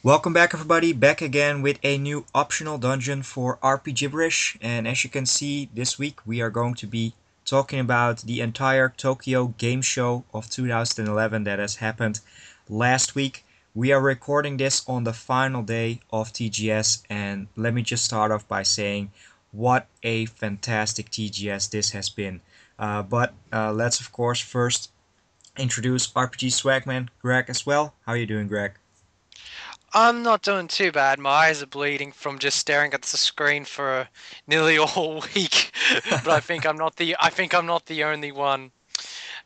Welcome back everybody, back again with a new optional dungeon for Rpgibberish, and as you can see this week we are going to be talking about the entire Tokyo Game Show of 2011 that has happened last week. We are recording this on the final day of TGS, and let me just start off by saying what a fantastic TGS this has been. But let's of course first introduce RPGSwagman, Greg, as well. How are you doing, Greg? I'm not doing too bad. My eyes are bleeding from just staring at the screen for nearly a whole week. But I think I'm not the only one.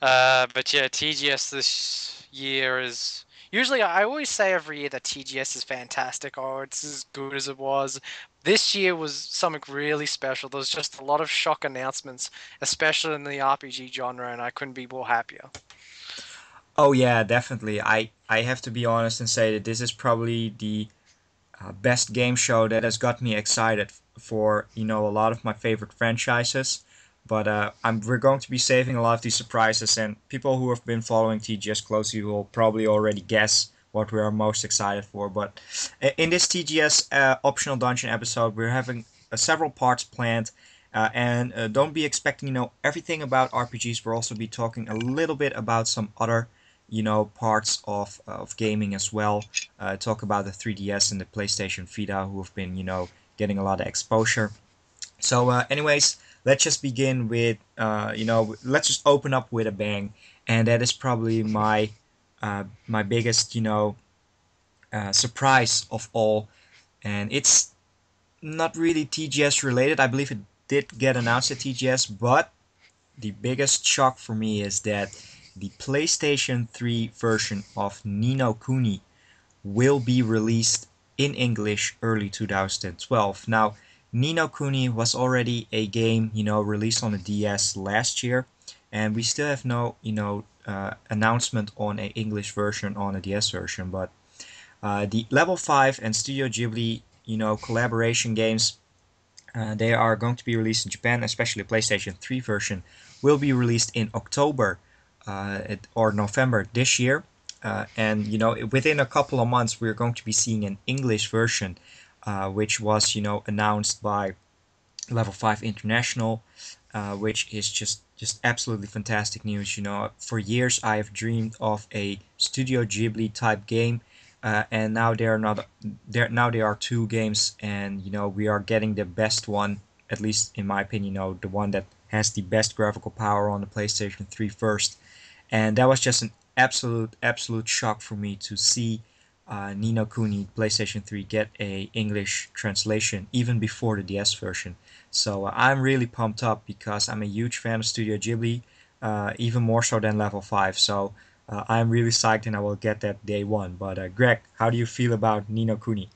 But yeah, TGS this year is usually I always say every year that TGS is fantastic. Oh, it's as good as it was. This year was something really special. There was just a lot of shock announcements, especially in the RPG genre, and I couldn't be more happier. Oh yeah, definitely. I have to be honest and say that this is probably the best game show that has got me excited for a lot of my favorite franchises. But we're going to be saving a lot of these surprises, and people who have been following TGS closely will probably already guess what we are most excited for. But in this TGS optional dungeon episode, we're having several parts planned. And don't be expecting everything about RPGs. We'll also be talking a little bit about some other parts of gaming as well. Talk about the 3DS and the PlayStation Vita, who have been getting a lot of exposure. So anyways, let's just begin with let's just open up with a bang, and that is probably my biggest surprise of all, and it's not really TGS related. I believe it did get announced at TGS, but the biggest shock for me is that the PlayStation 3 version of Ni no Kuni will be released in English early 2012. Now, Ni no Kuni was already a game, released on the DS last year, and we still have no, announcement on a English version on a DS version. But the Level 5 and Studio Ghibli, collaboration games, they are going to be released in Japan, especially the PlayStation 3 version will be released in October or November this year. And within a couple of months, we're going to be seeing an English version, which was announced by Level 5 International, which is just absolutely fantastic news. For years I have dreamed of a Studio Ghibli type game, and now there are not there now there are two games, and we are getting the best one, at least in my opinion. The one that has the best graphical power on the PlayStation 3 first, and that was just an absolute shock for me to see Ni no Kuni PlayStation 3 get a English translation even before the DS version. So I'm really pumped up because I'm a huge fan of Studio Ghibli, even more so than Level 5. So I'm really psyched and I will get that day one. But Greg, how do you feel about Ni no Kuni?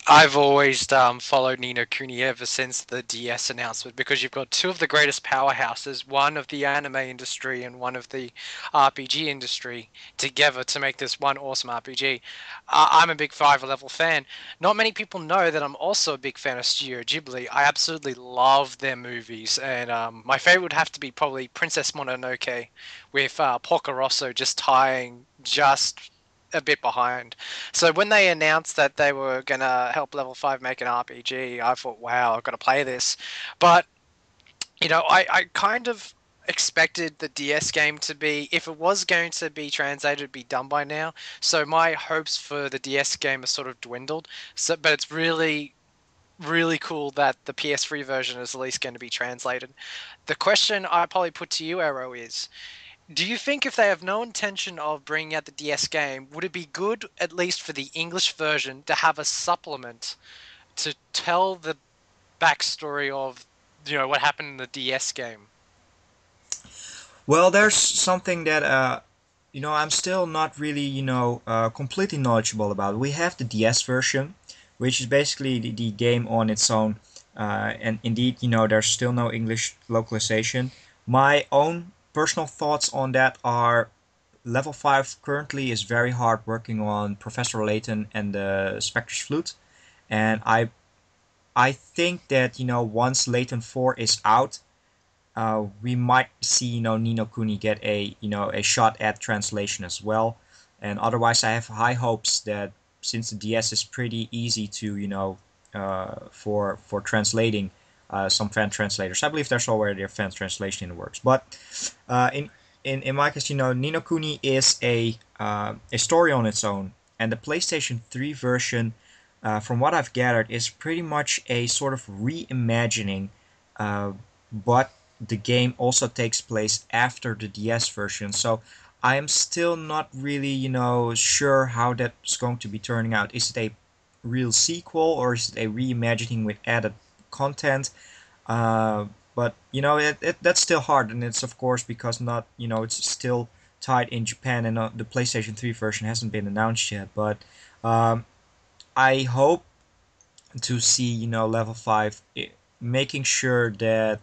I've always followed Ni no Kuni ever since the DS announcement because you've got two of the greatest powerhouses, one of the anime industry and one of the RPG industry, together to make this one awesome RPG. I'm a big 5 level fan. Not many people know that I'm also a big fan of Studio Ghibli. I absolutely love their movies, and my favorite would have to be probably Princess Mononoke, with Porco Rosso just tying just a bit behind. So when they announced that they were gonna help Level 5 make an RPG, I thought, wow, I've got to play this. But I kind of expected the DS game to be, if it was going to be translated, be done by now. So my hopes for the DS game are sort of dwindled. But it's really cool that the PS3 version is at least going to be translated. The question I probably put to you, Arrow, is do you think if they have no intention of bringing out the DS game, would it be good, at least for the English version, to have a supplement to tell the backstory of, what happened in the DS game? Well, there's something that I'm still not really completely knowledgeable about. We have the DS version, which is basically the game on its own, and indeed there's still no English localization. My own personal thoughts on that are Level 5 currently is very hard working on Professor Layton and the Spectre's Flute, and I think that once Layton 4 is out, we might see Ni no Kuni get a a shot at translation as well. And otherwise, I have high hopes that since the DS is pretty easy to for translating some fan translators. I believe there's already a fan translation in the works. But in my case, Ni no Kuni is a story on its own, and the PlayStation 3 version, from what I've gathered, is pretty much a sort of reimagining, but the game also takes place after the DS version. So I am still not really, sure how that's going to be turning out. Is it a real sequel or is it a reimagining with added content? Uh, but that's still hard, and it's of course because not it's still tied in Japan, and the PlayStation 3 version hasn't been announced yet. But um, I hope to see level 5 making sure that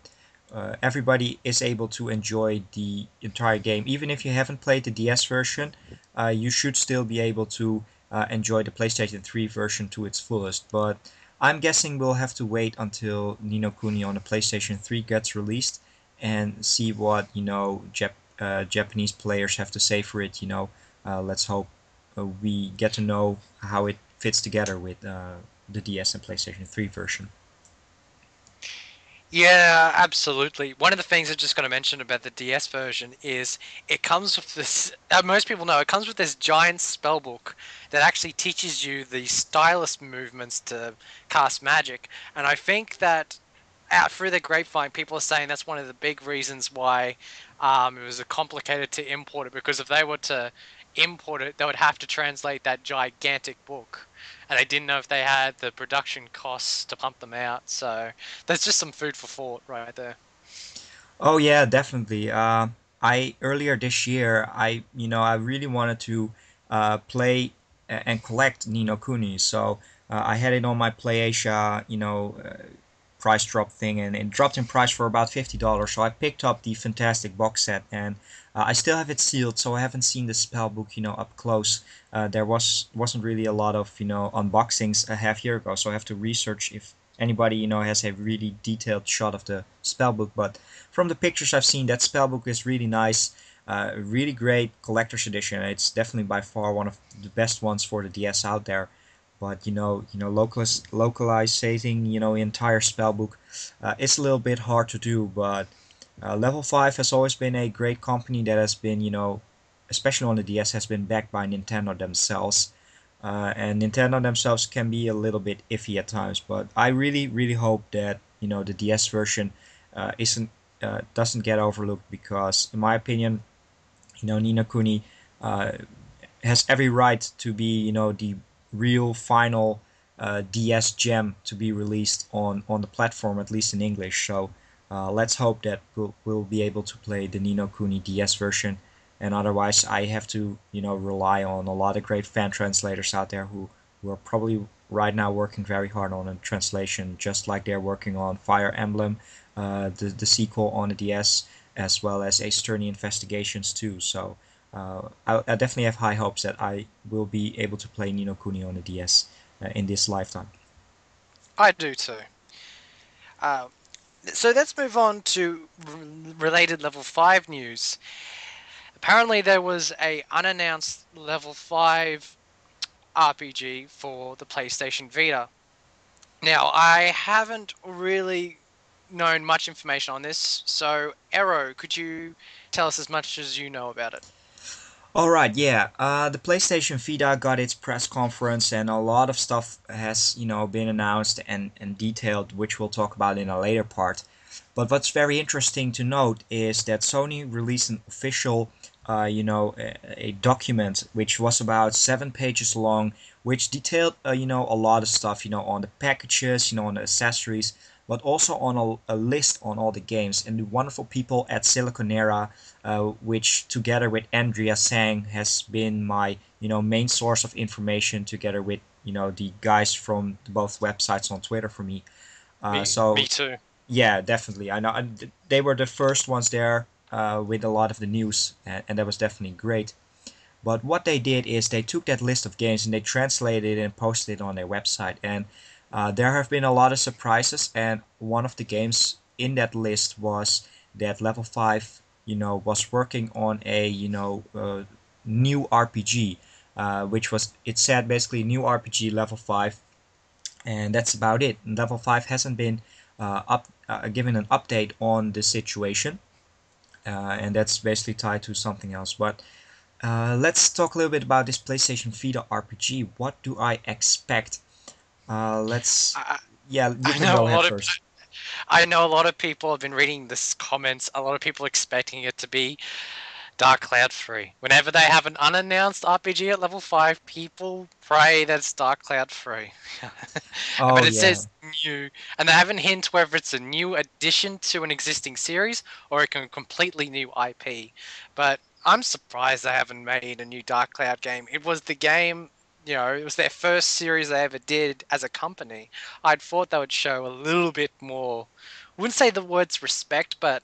everybody is able to enjoy the entire game. Even if you haven't played the DS version, you should still be able to enjoy the PlayStation 3 version to its fullest. But I'm guessing we'll have to wait until Ni no Kuni on the PlayStation 3 gets released and see what Japanese players have to say for it. Let's hope we get to know how it fits together with the DS and PlayStation 3 version. Yeah, absolutely. One of the things I just got to mention about the DS version is it comes with this. Most people know it comes with this giant spell book that actually teaches you the stylus movements to cast magic. And I think that out through the grapevine, people are saying that's one of the big reasons why it was complicated to import it, because if they were to import it, they would have to translate that gigantic book, and they didn't know if they had the production costs to pump them out. So there's just some food for thought right there. Oh yeah, definitely. I earlier this year, I really wanted to play and collect Ni no Kuni, so I had it on my PlayAsia, price drop thing, and it dropped in price for about $50. So I picked up the fantastic box set, and I still have it sealed, so I haven't seen the spell book, up close. There wasn't really a lot of unboxings a half year ago, so I have to research if anybody has a really detailed shot of the spell book. But from the pictures I've seen, that spellbook is really nice, really great collector's edition. It's definitely by far one of the best ones for the DS out there. But localizing entire spellbook, it's a little bit hard to do. But Level 5 has always been a great company that has been especially on the DS, has been backed by Nintendo themselves. And Nintendo themselves can be a little bit iffy at times, but I really, really hope that the DS version isn't doesn't get overlooked, because, in my opinion, Ni no Kuni uh, has every right to be the real final DS gem to be released on the platform, at least in English. So let's hope that we'll be able to play the Ni no Kuni DS version, and otherwise I have to rely on a lot of great fan translators out there who are probably right now working very hard on a translation, just like they're working on Fire Emblem, the sequel on the DS, as well as Ace Attorney Investigations too. So I definitely have high hopes that I will be able to play Ni no Kuni on the DS in this lifetime. I do too. Uh, so let's move on to related level 5 news. Apparently there was a unannounced level 5 RPG for the PlayStation Vita. Now, I haven't really known much information on this, so Ero, could you tell us as much as you know about it? All right, yeah. The PlayStation Vita got its press conference, and a lot of stuff has, been announced and detailed, which we'll talk about in a later part. But what's very interesting to note is that Sony released an official, a document which was about 7 pages long, which detailed, a lot of stuff, on the packages, on the accessories, but also on a list on all the games. And the wonderful people at Siliconera, which together with Andrea Sang has been my main source of information, together with the guys from both websites on Twitter for me. Me So too. yeah, definitely. I know they were the first ones there with a lot of the news, and that was definitely great. But what they did is they took that list of games and they translated it and posted it on their website. And there have been a lot of surprises. And one of the games in that list was that Level 5, was working on a, new RPG. which was, it said basically new RPG level 5, and that's about it. Level 5 hasn't been given an update on the situation, and that's basically tied to something else. But let's talk a little bit about this PlayStation Vita RPG. What do I expect? Let's, I, yeah, you I can know go a ahead lot of first. I know a lot of people have been reading this comments. A lot of people expecting it to be Dark Cloud free. Whenever they have an unannounced RPG at level 5, people pray that it's Dark Cloud free. Oh But it yeah. says new, and they haven't hinted whether it's a new addition to an existing series or a completely new IP. But I'm surprised they haven't made a new Dark Cloud game. It was the game, it was their first series they ever did as a company. I'd thought they would show a little bit more. Wouldn't say the words respect, but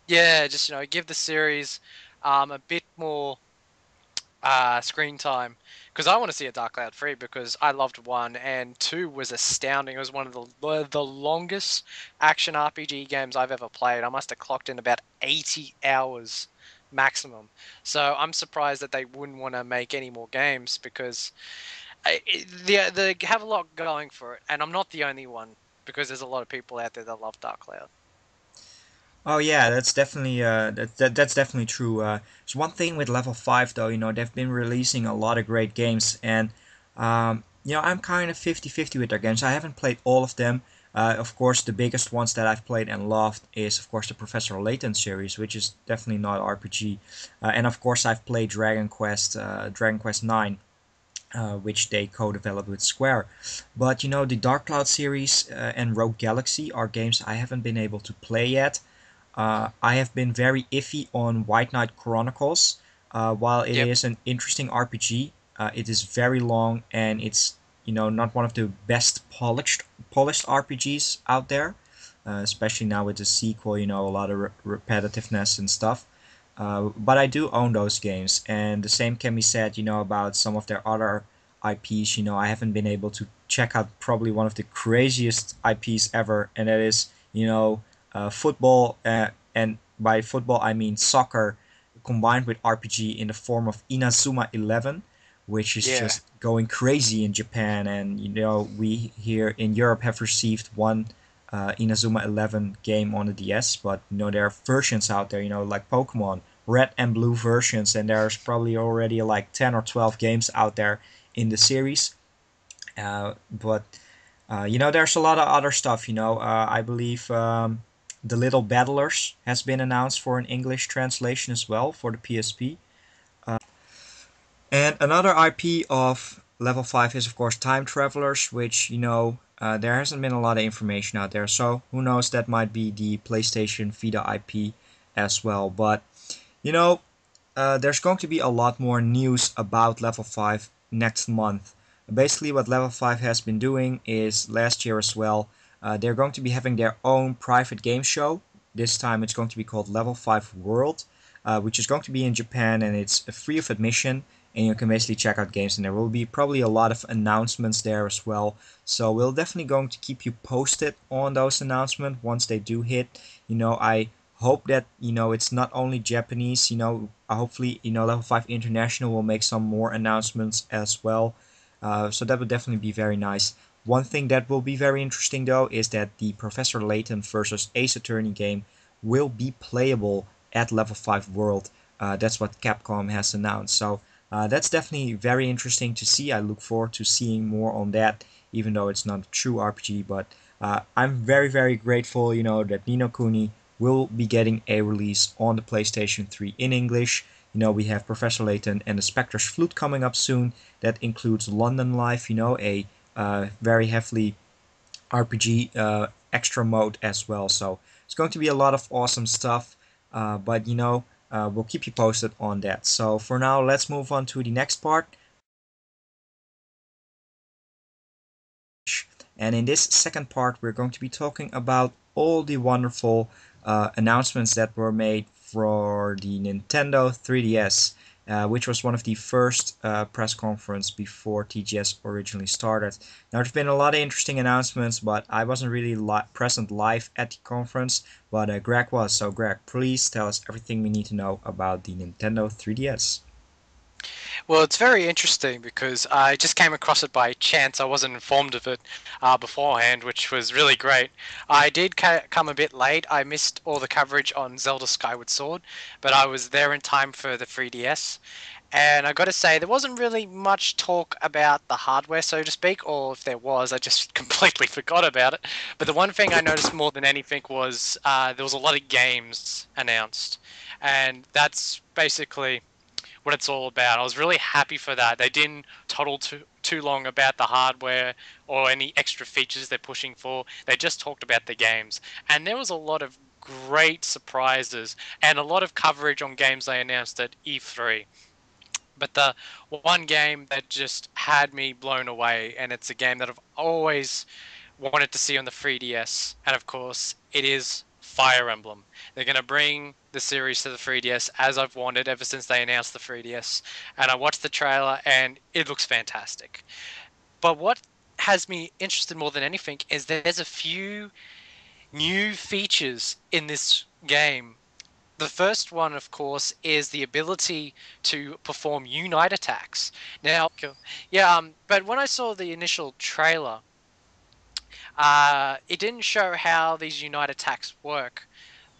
yeah, just give the series a bit more screen time, because I want to see a Dark Cloud 3 because I loved 1 and 2 was astounding. It was one of the longest action RPG games I've ever played. I must have clocked in about 80 hours maximum. So I'm surprised that they wouldn't want to make any more games because they have a lot going for it, and I'm not the only one because there's a lot of people out there that love Dark Cloud. Oh yeah, that's definitely that's definitely true. There's one thing with level 5 though, they've been releasing a lot of great games, and I'm kind of 50-50 with their games. I haven't played all of them. Of course, the biggest ones that I've played and loved is of course the Professor Layton series, which is definitely not RPG, and of course I've played Dragon Quest 9. Which they co-developed with Square. But the Dark Cloud series and Rogue Galaxy are games I haven't been able to play yet. I have been very iffy on White Knight Chronicles. While it Yep. is an interesting RPG, it is very long and it's not one of the best polished RPGs out there. Especially now with the sequel, a lot of repetitiveness and stuff. But I do own those games, and the same can be said, about some of their other IPs. I haven't been able to check out probably one of the craziest IPs ever, and that is, football, and by football I mean soccer combined with RPG in the form of Inazuma 11, which is Yeah. just going crazy in Japan. And we here in Europe have received one Inazuma 11 game on the DS, but there are versions out there, like Pokemon Red and Blue versions, and there's probably already like 10 or 12 games out there in the series. But there's a lot of other stuff. I believe The Little Battlers has been announced for an English translation as well for the PSP. And another IP of level 5 is, of course, Time Travelers, which, there hasn't been a lot of information out there. So who knows, that might be the PlayStation Vita IP as well. But, there's going to be a lot more news about level 5 next month. Basically, what level 5 has been doing is last year as well, they're going to be having their own private game show. This time it's going to be called Level 5 World, which is going to be in Japan, and it's free of admission. And you can basically check out games, and there will be probably a lot of announcements there as well. So we're definitely going to keep you posted on those announcements once they do hit. I hope that it's not only Japanese. Hopefully Level 5 International will make some more announcements as well. So that would definitely be very nice. One thing that will be very interesting though is that the Professor Layton versus Ace Attorney game will be playable at Level 5 World. That's what Capcom has announced. So that's definitely very interesting to see. I look forward to seeing more on that, even though it's not a true RPG. But I'm very, very grateful, that Ni no Kuni will be getting a release on the PlayStation 3 in English. We have Professor Layton and the Spectre's Flute coming up soon. That includes London Life, a very heavily RPG extra mode as well. So it's going to be a lot of awesome stuff. But we'll keep you posted on that. So for now, let's move on to the next part. And in this second part, we're going to be talking about all the wonderful announcements that were made for the Nintendo 3DS, which was one of the first press conference before TGS originally started. Now, there's been a lot of interesting announcements, but I wasn't really present live at the conference, but Greg was. So, Greg, please tell us everything we need to know about the Nintendo 3DS. Well, it's very interesting because I just came across it by chance. I wasn't informed of it beforehand, which was really great. I did come a bit late. I missed all the coverage on Zelda Skyward Sword, but I was there in time for the 3DS. And I got to say, there wasn't really much talk about the hardware, so to speak, or if there was, I just completely forgot about it. But the one thing I noticed more than anything was there was a lot of games announced, and that's basically what it's all about. I was really happy for that. They didn't toddle too long about the hardware or any extra features they're pushing for. They just talked about the games, and there was a lot of great surprises and a lot of coverage on games they announced at E3. But the one game that just had me blown away, and it's a game that I've always wanted to see on the 3DS, and of course, it is Fire Emblem. They're going to bring the series to the 3DS as I've wanted ever since they announced the 3DS. And I watched the trailer, and it looks fantastic. But what has me interested more than anything is there's a few new features in this game. The first one, of course, is the ability to perform unite attacks. Now, yeah, but when I saw the initial trailer, it didn't show how these unite attacks work,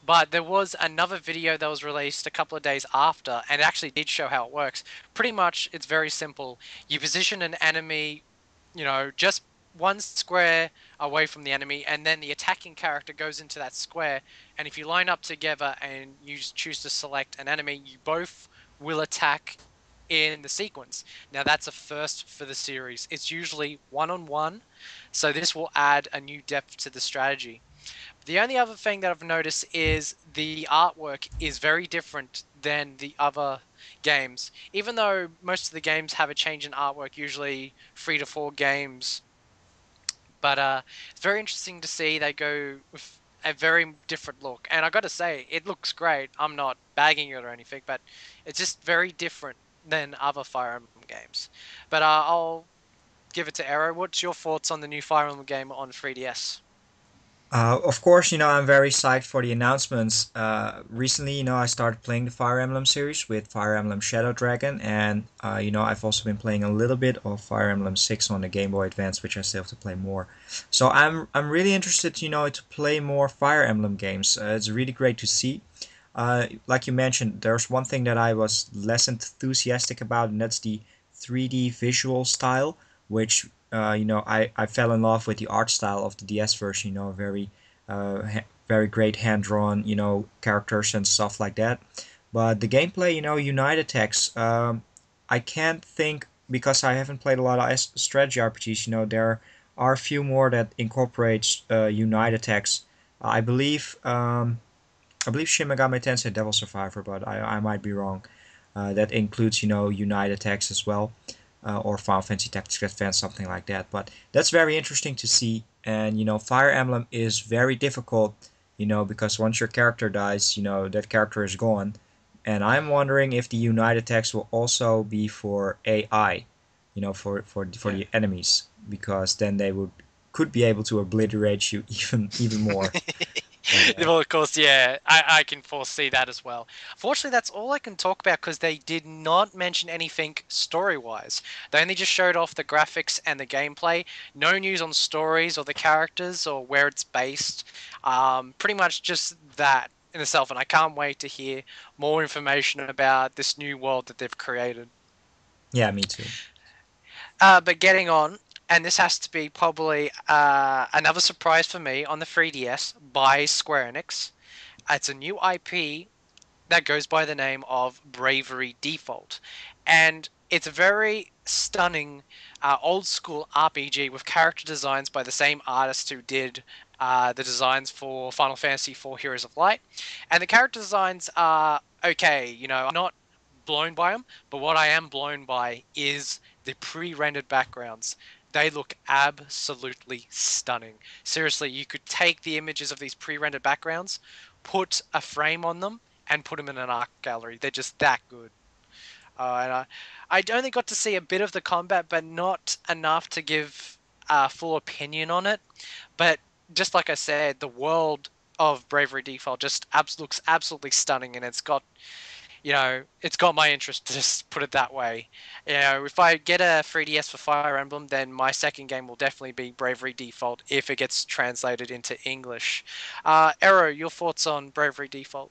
but there was another video that was released a couple of days after, and it actually did show how it works. Pretty much, it's very simple. You position an enemy, just one square away from the enemy, and then the attacking character goes into that square. And if you line up together and you choose to select an enemy, you both will attack in the sequence. Now, that's a first for the series. It's usually one on one, so this will add a new depth to the strategy. The only other thing that I've noticed is the artwork is very different than the other games. Even though most of the games have a change in artwork, usually 3 to 4 games, but it's very interesting to see they go with a very different look. And I got to say, it looks great. I'm not bagging it or anything, but it's just very different than other Fire Emblem games. But I'll give it to Arrow. What's your thoughts on the new Fire Emblem game on 3DS? Of course, I'm very psyched for the announcements. Recently, I started playing the Fire Emblem series with Fire Emblem Shadow Dragon, and I've also been playing a little bit of Fire Emblem 6 on the Game Boy Advance, which I still have to play more. So I'm really interested, to play more Fire Emblem games. It's really great to see. Like you mentioned, there's one thing that I was less enthusiastic about, and that's the 3D visual style, which I fell in love with the art style of the DS version. Very great hand drawn, characters and stuff like that. But the gameplay, Unite attacks. I can't think because I haven't played a lot of strategy RPGs. There are a few more that incorporates Unite attacks. I believe. I believe Shin Megami Tensei Devil Survivor, but I might be wrong. That includes, Unite attacks as well, or Final Fantasy Tactics Advance, something like that. But that's very interesting to see. And Fire Emblem is very difficult, because once your character dies, that character is gone. And I'm wondering if the Unite attacks will also be for AI, for Yeah. the enemies, because then they could be able to obliterate you even more. Uh, Well, of course, yeah, I can foresee that as well. Fortunately, that's all I can talk about because they did not mention anything story-wise. They only just showed off the graphics and the gameplay. No news on stories or the characters or where it's based. Pretty much just that in itself, and I can't wait to hear more information about this new world that they've created. yeah, me too. But getting on, and this has to be probably another surprise for me on the 3DS by Square Enix. It's a new IP that goes by the name of Bravery Default. And it's a very stunning old school RPG with character designs by the same artist who did the designs for Final Fantasy IV Heroes of Light. And the character designs are okay, I'm not blown by them, but what I am blown by is the pre rendered backgrounds. They look absolutely stunning. Seriously, you could take the images of these pre rendered backgrounds, put a frame on them, and put them in an art gallery. They're just that good. And I only got to see a bit of the combat, but not enough to give a full opinion on it. But just like I said, the world of Bravery Default just looks absolutely stunning, and it's got it's got my interest, to just put it that way. If I get a 3DS for Fire Emblem, then my second game will definitely be Bravery Default if it gets translated into English. Ero, your thoughts on Bravery Default?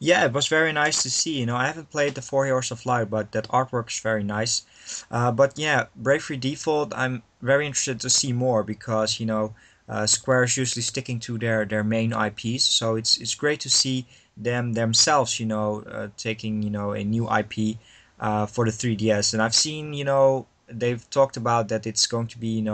Yeah, it was very nice to see. I haven't played the Four Heroes of Light, but that artwork is very nice. But yeah, Bravery Default, I'm very interested to see more because Square is usually sticking to their main IPs, so it's great to see them themselves, taking a new IP for the 3DS. And I've seen, they've talked about that it's going to be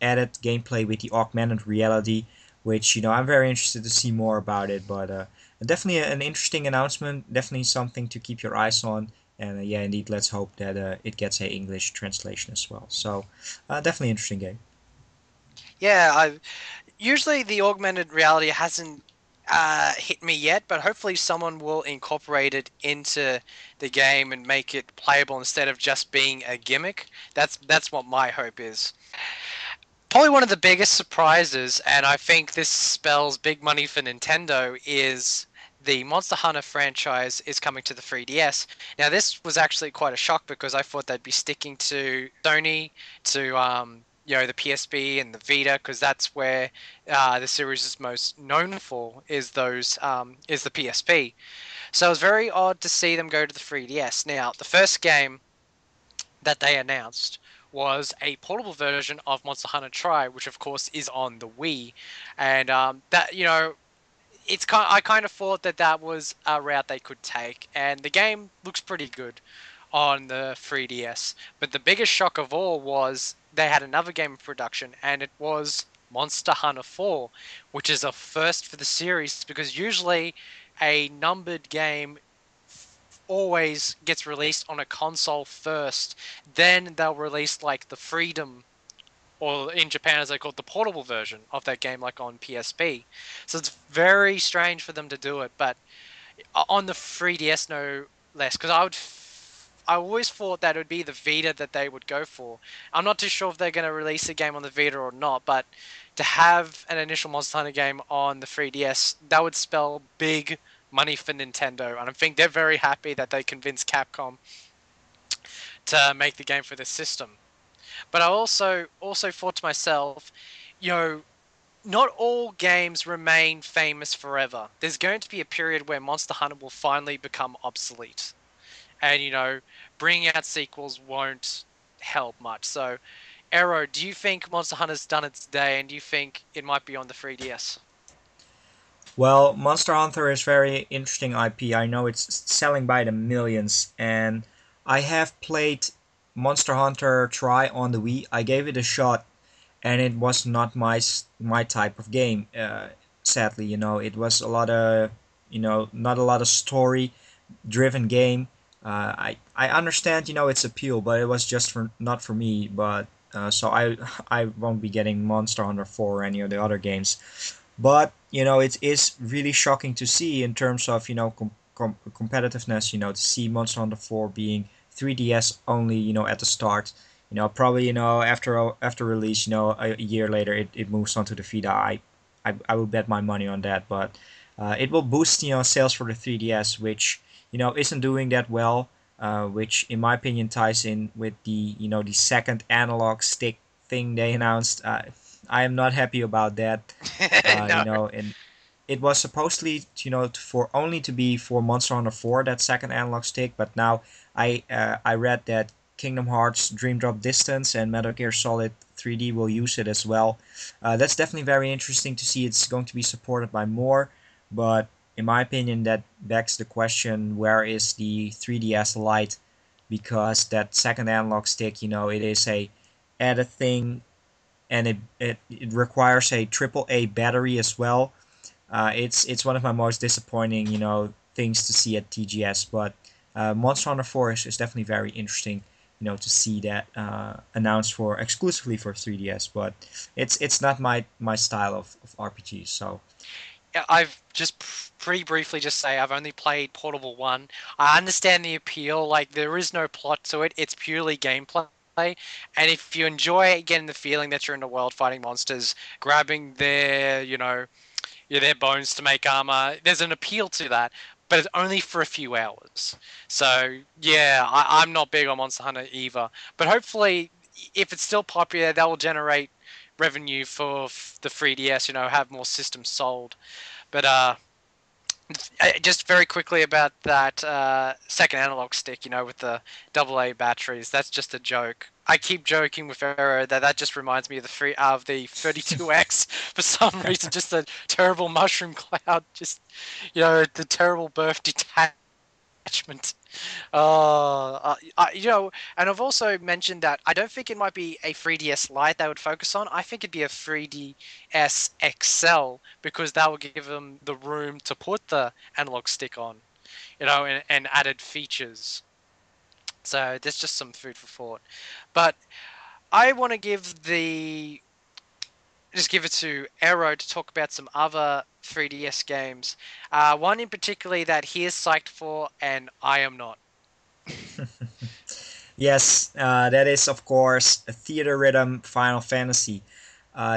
added gameplay with the augmented reality, which I'm very interested to see more about it, but. Definitely an interesting announcement. Definitely something to keep your eyes on. And yeah, indeed, let's hope that it gets a English translation as well. So definitely interesting game. Yeah, usually the augmented reality hasn't hit me yet, but hopefully someone will incorporate it into the game and make it playable instead of just being a gimmick. That's what my hope is. Probably one of the biggest surprises, and I think this spells big money for Nintendo, is the Monster Hunter franchise is coming to the 3DS. Now, this was actually quite a shock because I thought they'd be sticking to Sony, to the PSP and the Vita, because that's where the series is most known for. Is the PSP. So it was very odd to see them go to the 3DS. Now, the first game that they announced was a portable version of Monster Hunter Tri, which of course is on the Wii, and that I kind of thought that that was a route they could take, and the game looks pretty good on the 3DS. But the biggest shock of all was they had another game in production, and it was Monster Hunter 4, which is a first for the series because usually a numbered game always gets released on a console first. Then they'll release like the Freedom, or in Japan as they call it, the portable version of that game, like on PSP. So it's very strange for them to do it, but on the 3DS no less, because I always thought that it would be the Vita that they would go for. I'm not too sure if they're going to release a game on the Vita or not, but to have an initial Monster Hunter game on the 3DS, that would spell big money for Nintendo, and I think they're very happy that they convinced Capcom to make the game for this system. But I also thought to myself, you know, not all games remain famous forever. There's going to be a period where Monster Hunter will finally become obsolete. And, bringing out sequels won't help much. So, Arrow, do you think Monster Hunter's done its day, and do you think it might be on the 3DS? Well, Monster Hunter is very interesting IP. I know it's selling by the millions, and I have played Monster Hunter Tri on the Wii. I gave it a shot, and it was not my type of game. Sadly, it was a lot of not a lot of story driven game. I understand its appeal, but it was just for not for me. But so I won't be getting Monster Hunter 4 or any of the other games. But it is really shocking to see in terms of competitiveness. To see Monster Hunter 4 being 3DS only. At the start. Probably after release. A year later it moves on to the Vita. I will bet my money on that. But it will boost sales for the 3DS, which isn't doing that well. Which in my opinion ties in with the second analog stick thing they announced. I am not happy about that. No. And it was supposedly for only to be for Monster Hunter 4 that second analog stick, but now I read that Kingdom Hearts Dream Drop Distance and Metal Gear Solid 3D will use it as well. That's definitely very interesting to see. It's going to be supported by more, but in my opinion, that begs the question: where is the 3DS Lite? Because that second analog stick, it is a added thing, and it requires a AAA battery as well. It's one of my most disappointing things to see at TGS. But Monster Hunter 4 is definitely very interesting. To see that announced for exclusively for 3DS. But it's not my style of RPGs. So I've just pretty briefly just say I've only played Portable 1. I understand the appeal, like there is no plot to it, it's purely gameplay. And if you enjoy getting the feeling that you're in the world fighting monsters, grabbing their bones to make armor, there's an appeal to that. but it's only for a few hours. So yeah, I'm not big on Monster Hunter either. But hopefully, if it's still popular, that will generate revenue for the 3DS. Have more systems sold. But just very quickly about that second analog stick, with the AA batteries. That's just a joke. I keep joking with Arrow that just reminds me of the 32X for some reason. Just a terrible mushroom cloud. Just the terrible birth detachment. And I've also mentioned that I don't think it might be a 3DS Lite they would focus on. I think it'd be a 3DS XL because that would give them the room to put the analog stick on, and added features. So there's just some food for thought. But I want to give it to Arrow to talk about some other 3DS games. One in particular that he is psyched for, and I am not. Yes, that is of course a Theater Rhythm Final Fantasy.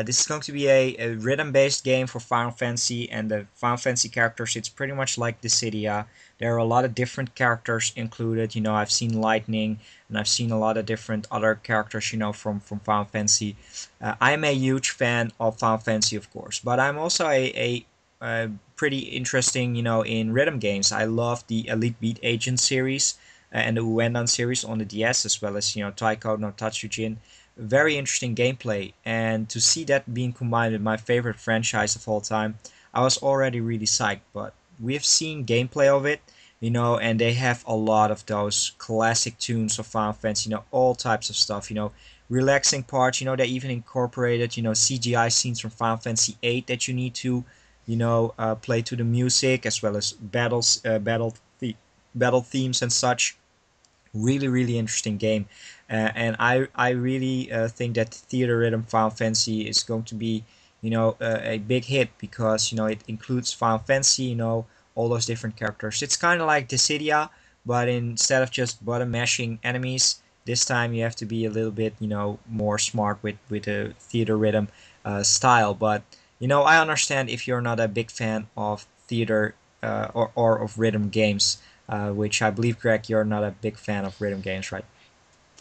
This is going to be a rhythm-based game for Final Fantasy, and the Final Fantasy characters, it's pretty much like Dissidia. There are a lot of different characters included. I've seen Lightning, and I've seen a lot of different other characters, from Final Fantasy. I'm a huge fan of Final Fantasy, of course, but I'm also a pretty interesting, in rhythm games. I love the Elite Beat Agent series and the Uendan series on the DS, as well as Taiko no Tatsujin. Very interesting gameplay, and to see that being combined with my favorite franchise of all time, I was already really psyched. But we've seen gameplay of it, and they have a lot of those classic tunes of Final Fantasy, all types of stuff, relaxing parts, they even incorporated, CGI scenes from Final Fantasy 8 that you need to, play to the music, as well as battle themes and such. Really, really interesting game. And I really think that Theater Rhythm Final Fantasy is going to be, a big hit because, it includes Final Fantasy, all those different characters. It's kind of like Dissidia, but instead of just button mashing enemies, this time you have to be a little bit, more smart with the Theater Rhythm style. But, I understand if you're not a big fan of theater or of rhythm games, which I believe, Greg, you're not a big fan of rhythm games, right?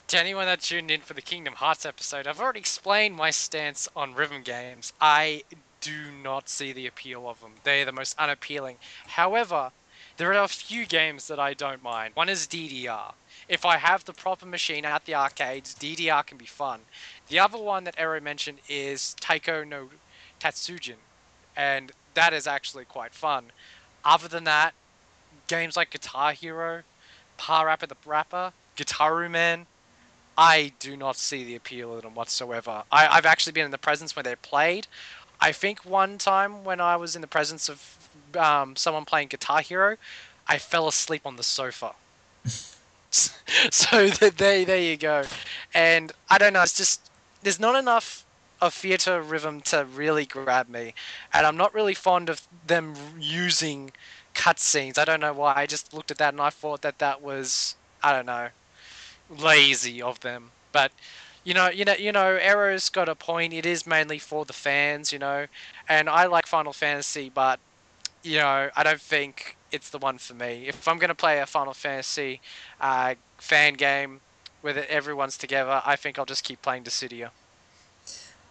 To anyone that tuned in for the Kingdom Hearts episode, I've already explained my stance on rhythm games. I do not see the appeal of them. They're the most unappealing. However, there are a few games that I don't mind. One is DDR. If I have the proper machine at the arcades, DDR can be fun. The other one that Ero mentioned is Taiko no Tatsujin, and that is actually quite fun. Other than that, games like Guitar Hero, Rapper the Rapper, Guitaru Man, I do not see the appeal of them whatsoever. I've actually been in the presence where they're played. I think one time when I was in the presence of someone playing Guitar Hero, I fell asleep on the sofa. So there you go. And I don't know, it's just there's not enough of theater rhythm to really grab me, and I'm not really fond of them using cutscenes. I don't know why. I just looked at that and I thought that was, I don't know, lazy of them. But Arrow's got a point. It is mainly for the fans, and I like Final Fantasy, but I don't think it's the one for me. If I'm gonna play a Final Fantasy fan game where everyone's together, I think I'll just keep playing Dissidia.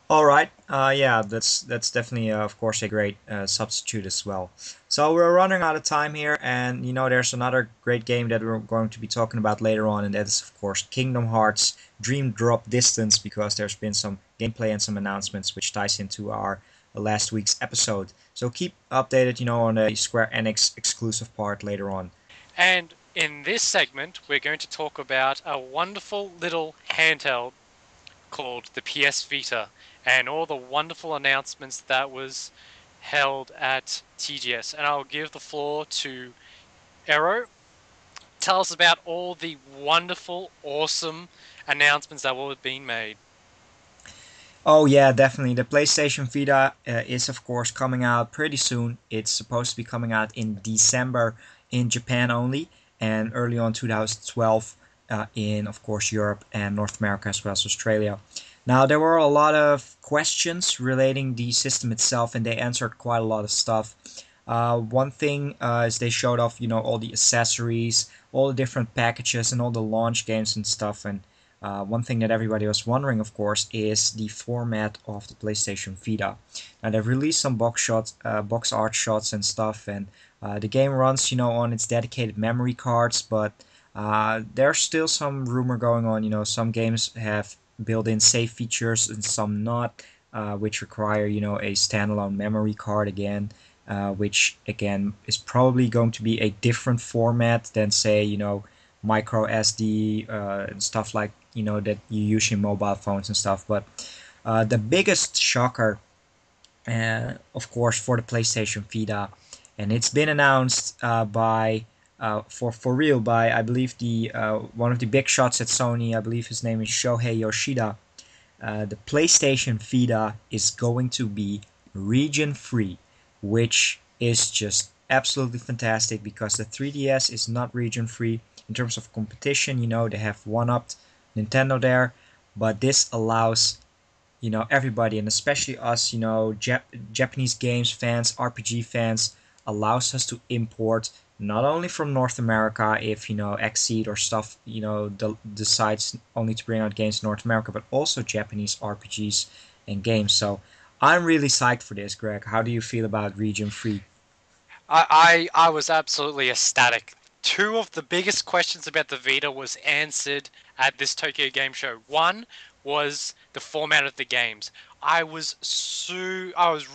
All right. Yeah, that's definitely, of course, a great substitute as well. So we're running out of time here, and there's another great game that we're going to be talking about later on, and that is, of course, Kingdom Hearts Dream Drop Distance, because there's been some gameplay and some announcements which ties into our last week's episode. So keep updated, on the Square Enix exclusive part later on. And in this segment, we're going to talk about a wonderful little handheld called the PS Vita and all the wonderful announcements that was held at TGS. And I'll give the floor to Ero. Tell us about all the wonderful, awesome announcements that were being made. Oh yeah, definitely. The PlayStation Vita is of course coming out pretty soon. It's supposed to be coming out in December in Japan only, and early on 2012 in of course Europe and North America as well as Australia. Now there were a lot of questions relating the system itself, and they answered quite a lot of stuff. One thing is they showed off, all the accessories, all the different packages, and all the launch games and stuff. And one thing that everybody was wondering, of course, is the format of the PlayStation Vita. Now they've released some box art shots and stuff, and the game runs, on its dedicated memory cards. But there's still some rumor going on. Some games have built-in save features and some not, which require, a standalone memory card again. Which again is probably going to be a different format than, say, micro SD and stuff like, that you use in mobile phones and stuff. But the biggest shocker, of course, for the PlayStation Vita, and it's been announced by for real by, I believe, the one of the big shots at Sony. I believe his name is Shohei Yoshida. The PlayStation Vita is going to be region free, which is just absolutely fantastic because the 3DS is not region free. In terms of competition, they have one-upped Nintendo there, but this allows, everybody, and especially us, Japanese games fans, RPG fans, allows us to import not only from North America if, Exceed or stuff, decides only to bring out games in North America, but also Japanese RPGs and games. So I'm really psyched for this, Greg. How do you feel about region free? I was absolutely ecstatic. Two of the biggest questions about the Vita was answered at this Tokyo Game Show. One was the format of the games. I was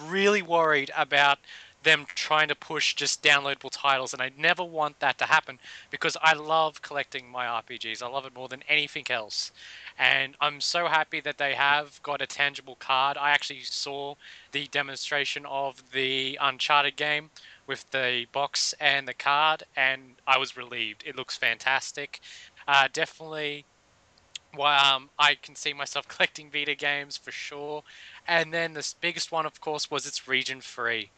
really worried about them trying to push just downloadable titles, and I never want that to happen because I love collecting my RPGs. I love it more than anything else. And I'm so happy that they have got a tangible card. I actually saw the demonstration of the Uncharted game with the box and the card, and I was relieved. It looks fantastic. Definitely, well, I can see myself collecting Vita games for sure. And then the biggest one, of course, was it's region free.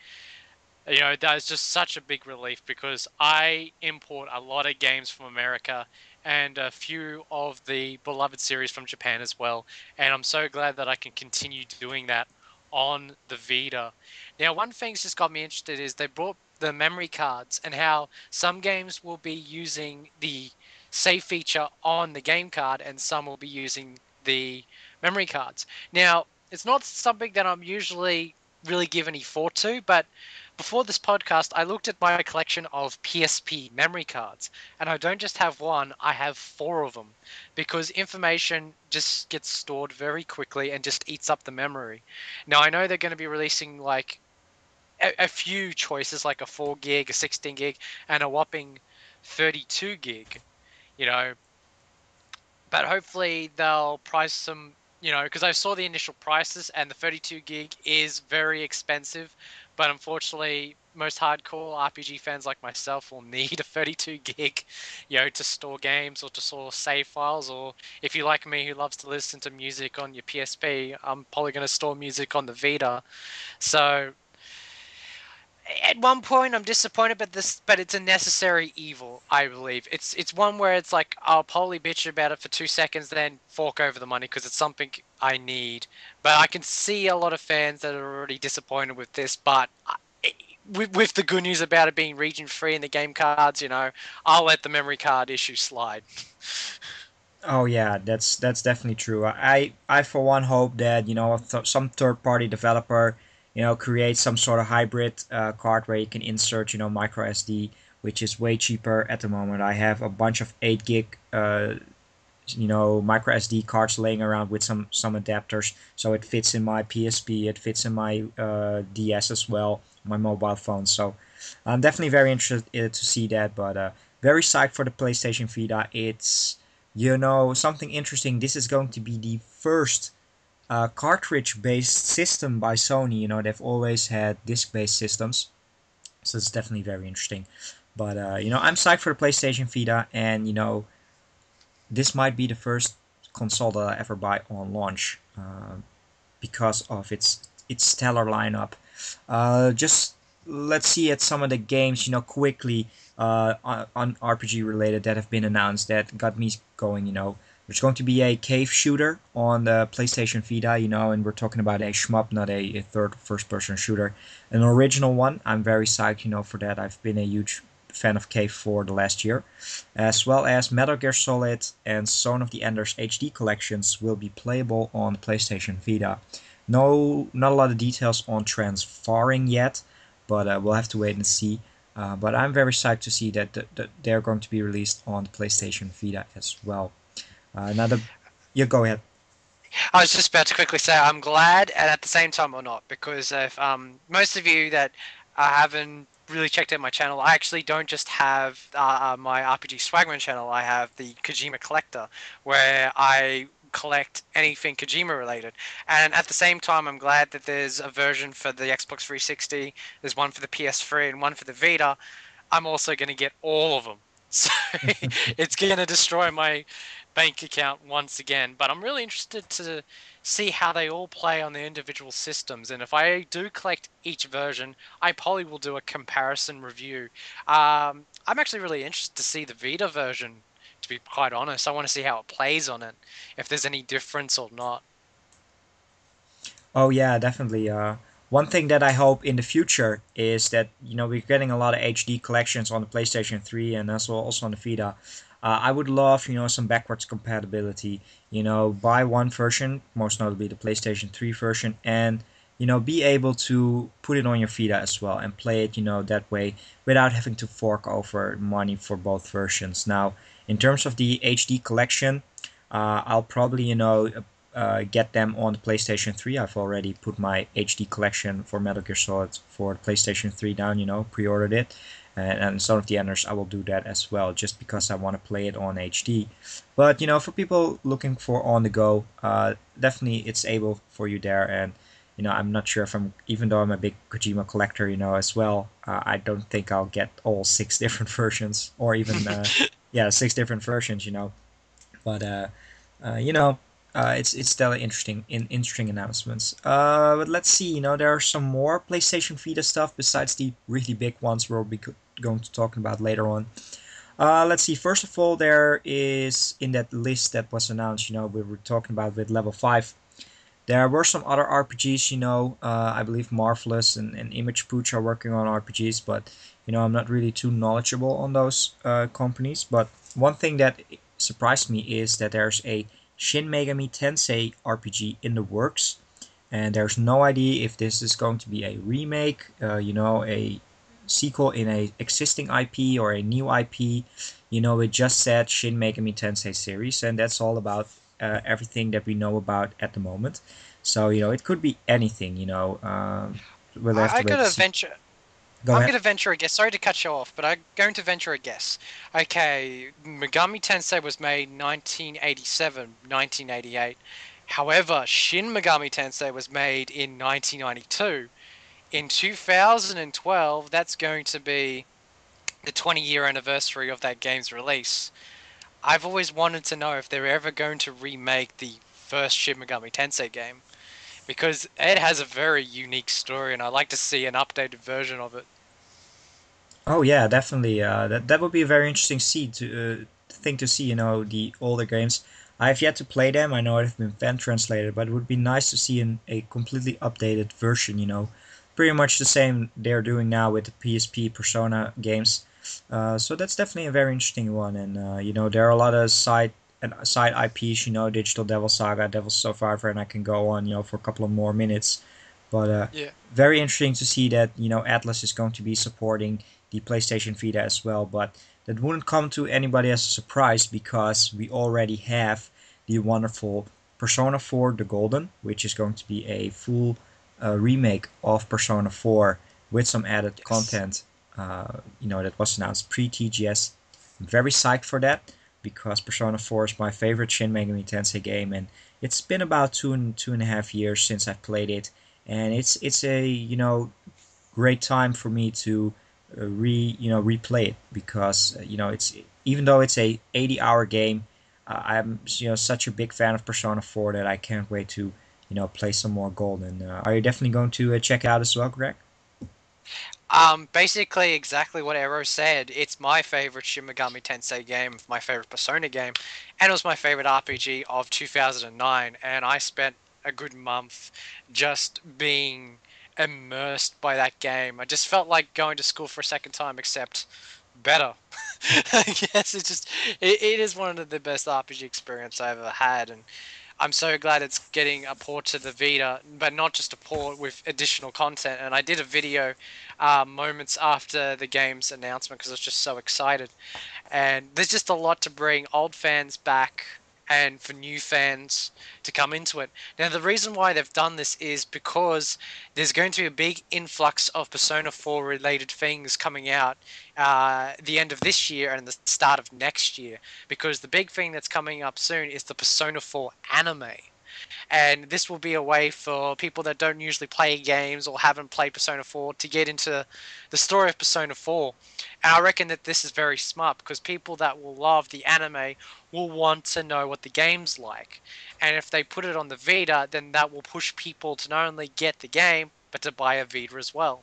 That is just such a big relief because I import a lot of games from America and a few of the beloved series from Japan as well. And I'm so glad that I can continue doing that on the Vita. Now, one thing's just got me interested is they brought the memory cards and how some games will be using the save feature on the game card and some will be using the memory cards. Now, it's not something that I'm usually really give any thought to, but before this podcast, I looked at my collection of PSP memory cards, and I don't just have one, I have four of them, because information just gets stored very quickly and just eats up the memory. Now, I know they're going to be releasing like a few choices, like a 4 gig, a 16 gig, and a whopping 32 gig, you know, but hopefully they'll price some, because I saw the initial prices and the 32 gig is very expensive, but unfortunately most hardcore RPG fans like myself will need a 32 gig, to store games or to store save files, or if you like me who loves to listen to music on your PSP, I'm probably going to store music on the Vita. So at one point I'm disappointed, but it's a necessary evil, I believe. It's one where it's like I'll probably bitch about it for 2 seconds, then fork over the money because it's something I need. But I can see a lot of fans that are already disappointed with this. But with the good news about it being region free and the game cards, I'll let the memory card issue slide. Oh yeah, that's definitely true. I for one hope that, some third party developer, creates some sort of hybrid card where you can insert, micro SD, which is way cheaper at the moment. I have a bunch of 8 gig micro SD cards laying around with some adapters, so it fits in my PSP, it fits in my DS as well, my mobile phone. So I'm definitely very interested to see that, but very psyched for the PlayStation Vita. It's, something interesting. This is going to be the first cartridge-based system by Sony. They've always had disc-based systems, so it's definitely very interesting. But I'm psyched for the PlayStation Vita, and this might be the first console that I ever buy on launch because of its stellar lineup. Just let's see at some of the games, quickly on RPG related that have been announced that got me going. There's going to be a cave shooter on the PlayStation Vita, and we're talking about a shmup, not a third first-person shooter. An original one. I'm very psyched, for that. I've been a huge fan of Cave for the last year. As well as Metal Gear Solid and Zone of the Enders HD collections will be playable on PlayStation Vita. No, not a lot of details on transferring yet, but we'll have to wait and see. But I'm very psyched to see that they're going to be released on the PlayStation Vita as well. Now yeah, go ahead. I was just about to quickly say I'm glad, and at the same time, or not, because if most of you that haven't really checked out my channel, I actually don't just have my RPGSwagman channel. I have the Kojima Collector, where I collect anything Kojima related. And at the same time, I'm glad that there's a version for the Xbox 360, there's one for the PS3, and one for the Vita. I'm also going to get all of them. So it's going to destroy my bank account once again. But I'm really interested to see how they all play on the individual systems. And if I do collect each version, I probably will do a comparison review. I'm actually really interested to see the Vita version, to be quite honest. I want to see how it plays on it, if there's any difference or not. Oh yeah, definitely. One thing that I hope in the future is that we're getting a lot of HD collections on the PlayStation 3 and also on the Vita. I would love some backwards compatibility. Buy one version, most notably the PlayStation 3 version, and be able to put it on your Vita as well and play it that way without having to fork over money for both versions. Now, in terms of the HD collection, I'll probably get them on the PlayStation 3. I've already put my HD collection for Metal Gear Solid for the PlayStation 3 down, pre-ordered it. And Son of the Enders, I will do that as well, just because I want to play it on HD. But, for people looking for on the go, definitely it's able for you there. And, I'm not sure if even though I'm a big Kojima collector, as well, I don't think I'll get all six different versions, or even, yeah, six different versions, But you know, it's still interesting announcements. But let's see. There are some more PlayStation Vita stuff besides the really big ones we'll be going to talk about later on. Let's see. First of all, there is in that list that was announced. We were talking about with Level 5. There were some other RPGs. I believe Marvelous and Image Pooch are working on RPGs, but I'm not really too knowledgeable on those companies. But one thing that surprised me is that there's a Shin Megami Tensei RPG in the works, and there's no idea if this is going to be a remake, a sequel in a existing IP or a new IP. It just said Shin Megami Tensei series, and that's all about everything that we know about at the moment. So it could be anything. We'll have to I wait got to to see. venture. Go I'm ahead. going to venture a guess. Sorry to cut you off, but I'm going to venture a guess. Okay, Megami Tensei was made 1987, 1988. However, Shin Megami Tensei was made in 1992. In 2012, that's going to be the 20-year anniversary of that game's release. I've always wanted to know if they're ever going to remake the first Shin Megami Tensei game, because it has a very unique story, and I'd like to see an updated version of it. Oh yeah, definitely. That would be a very interesting thing to see. The older games. I've yet to play them. I know they've been fan translated, but it would be nice to see a completely updated version. Pretty much the same they're doing now with the PSP Persona games. So that's definitely a very interesting one. And there are a lot of side IPs. Digital Devil Saga, Devil Survivor, and I can go on. For a couple of more minutes. But Yeah. very interesting to see that Atlas is going to be supporting the PlayStation Vita as well. But that wouldn't come to anybody as a surprise because we already have the wonderful Persona 4 The Golden, which is going to be a full remake of Persona 4 with some added Yes. content. That was announced pre-TGS. I'm very psyched for that because Persona 4 is my favorite Shin Megami Tensei game, and it's been about two and a half years since I've played it, and it's a great time for me to replay it because it's even though it's a 80-hour game, I'm such a big fan of Persona 4 that I can't wait to play some more Golden. Are you definitely going to check it out as well, Greg? Basically exactly what Ero said. It's my favorite Shin Megami Tensei game, my favorite Persona game, and it was my favorite RPG of 2009. And I spent a good month just being immersed by that game. I just felt like going to school for a second time, except better. Yes, it is one of the best RPG experience I ever had, and I'm so glad it's getting a port to the Vita, but not just a port with additional content. And I did a video moments after the game's announcement because I was just so excited. And there's just a lot to bring old fans back and for new fans to come into it. Now, the reason why they've done this is because there's going to be a big influx of Persona 4 related things coming out the end of this year and the start of next year. Because the big thing that's coming up soon is the Persona 4 anime, and this will be a way for people that don't usually play games or haven't played Persona 4 to get into the story of Persona 4. And I reckon that this is very smart because people that will love the anime will want to know what the game's like. And if they put it on the Vita, then that will push people to not only get the game, but to buy a Vita as well.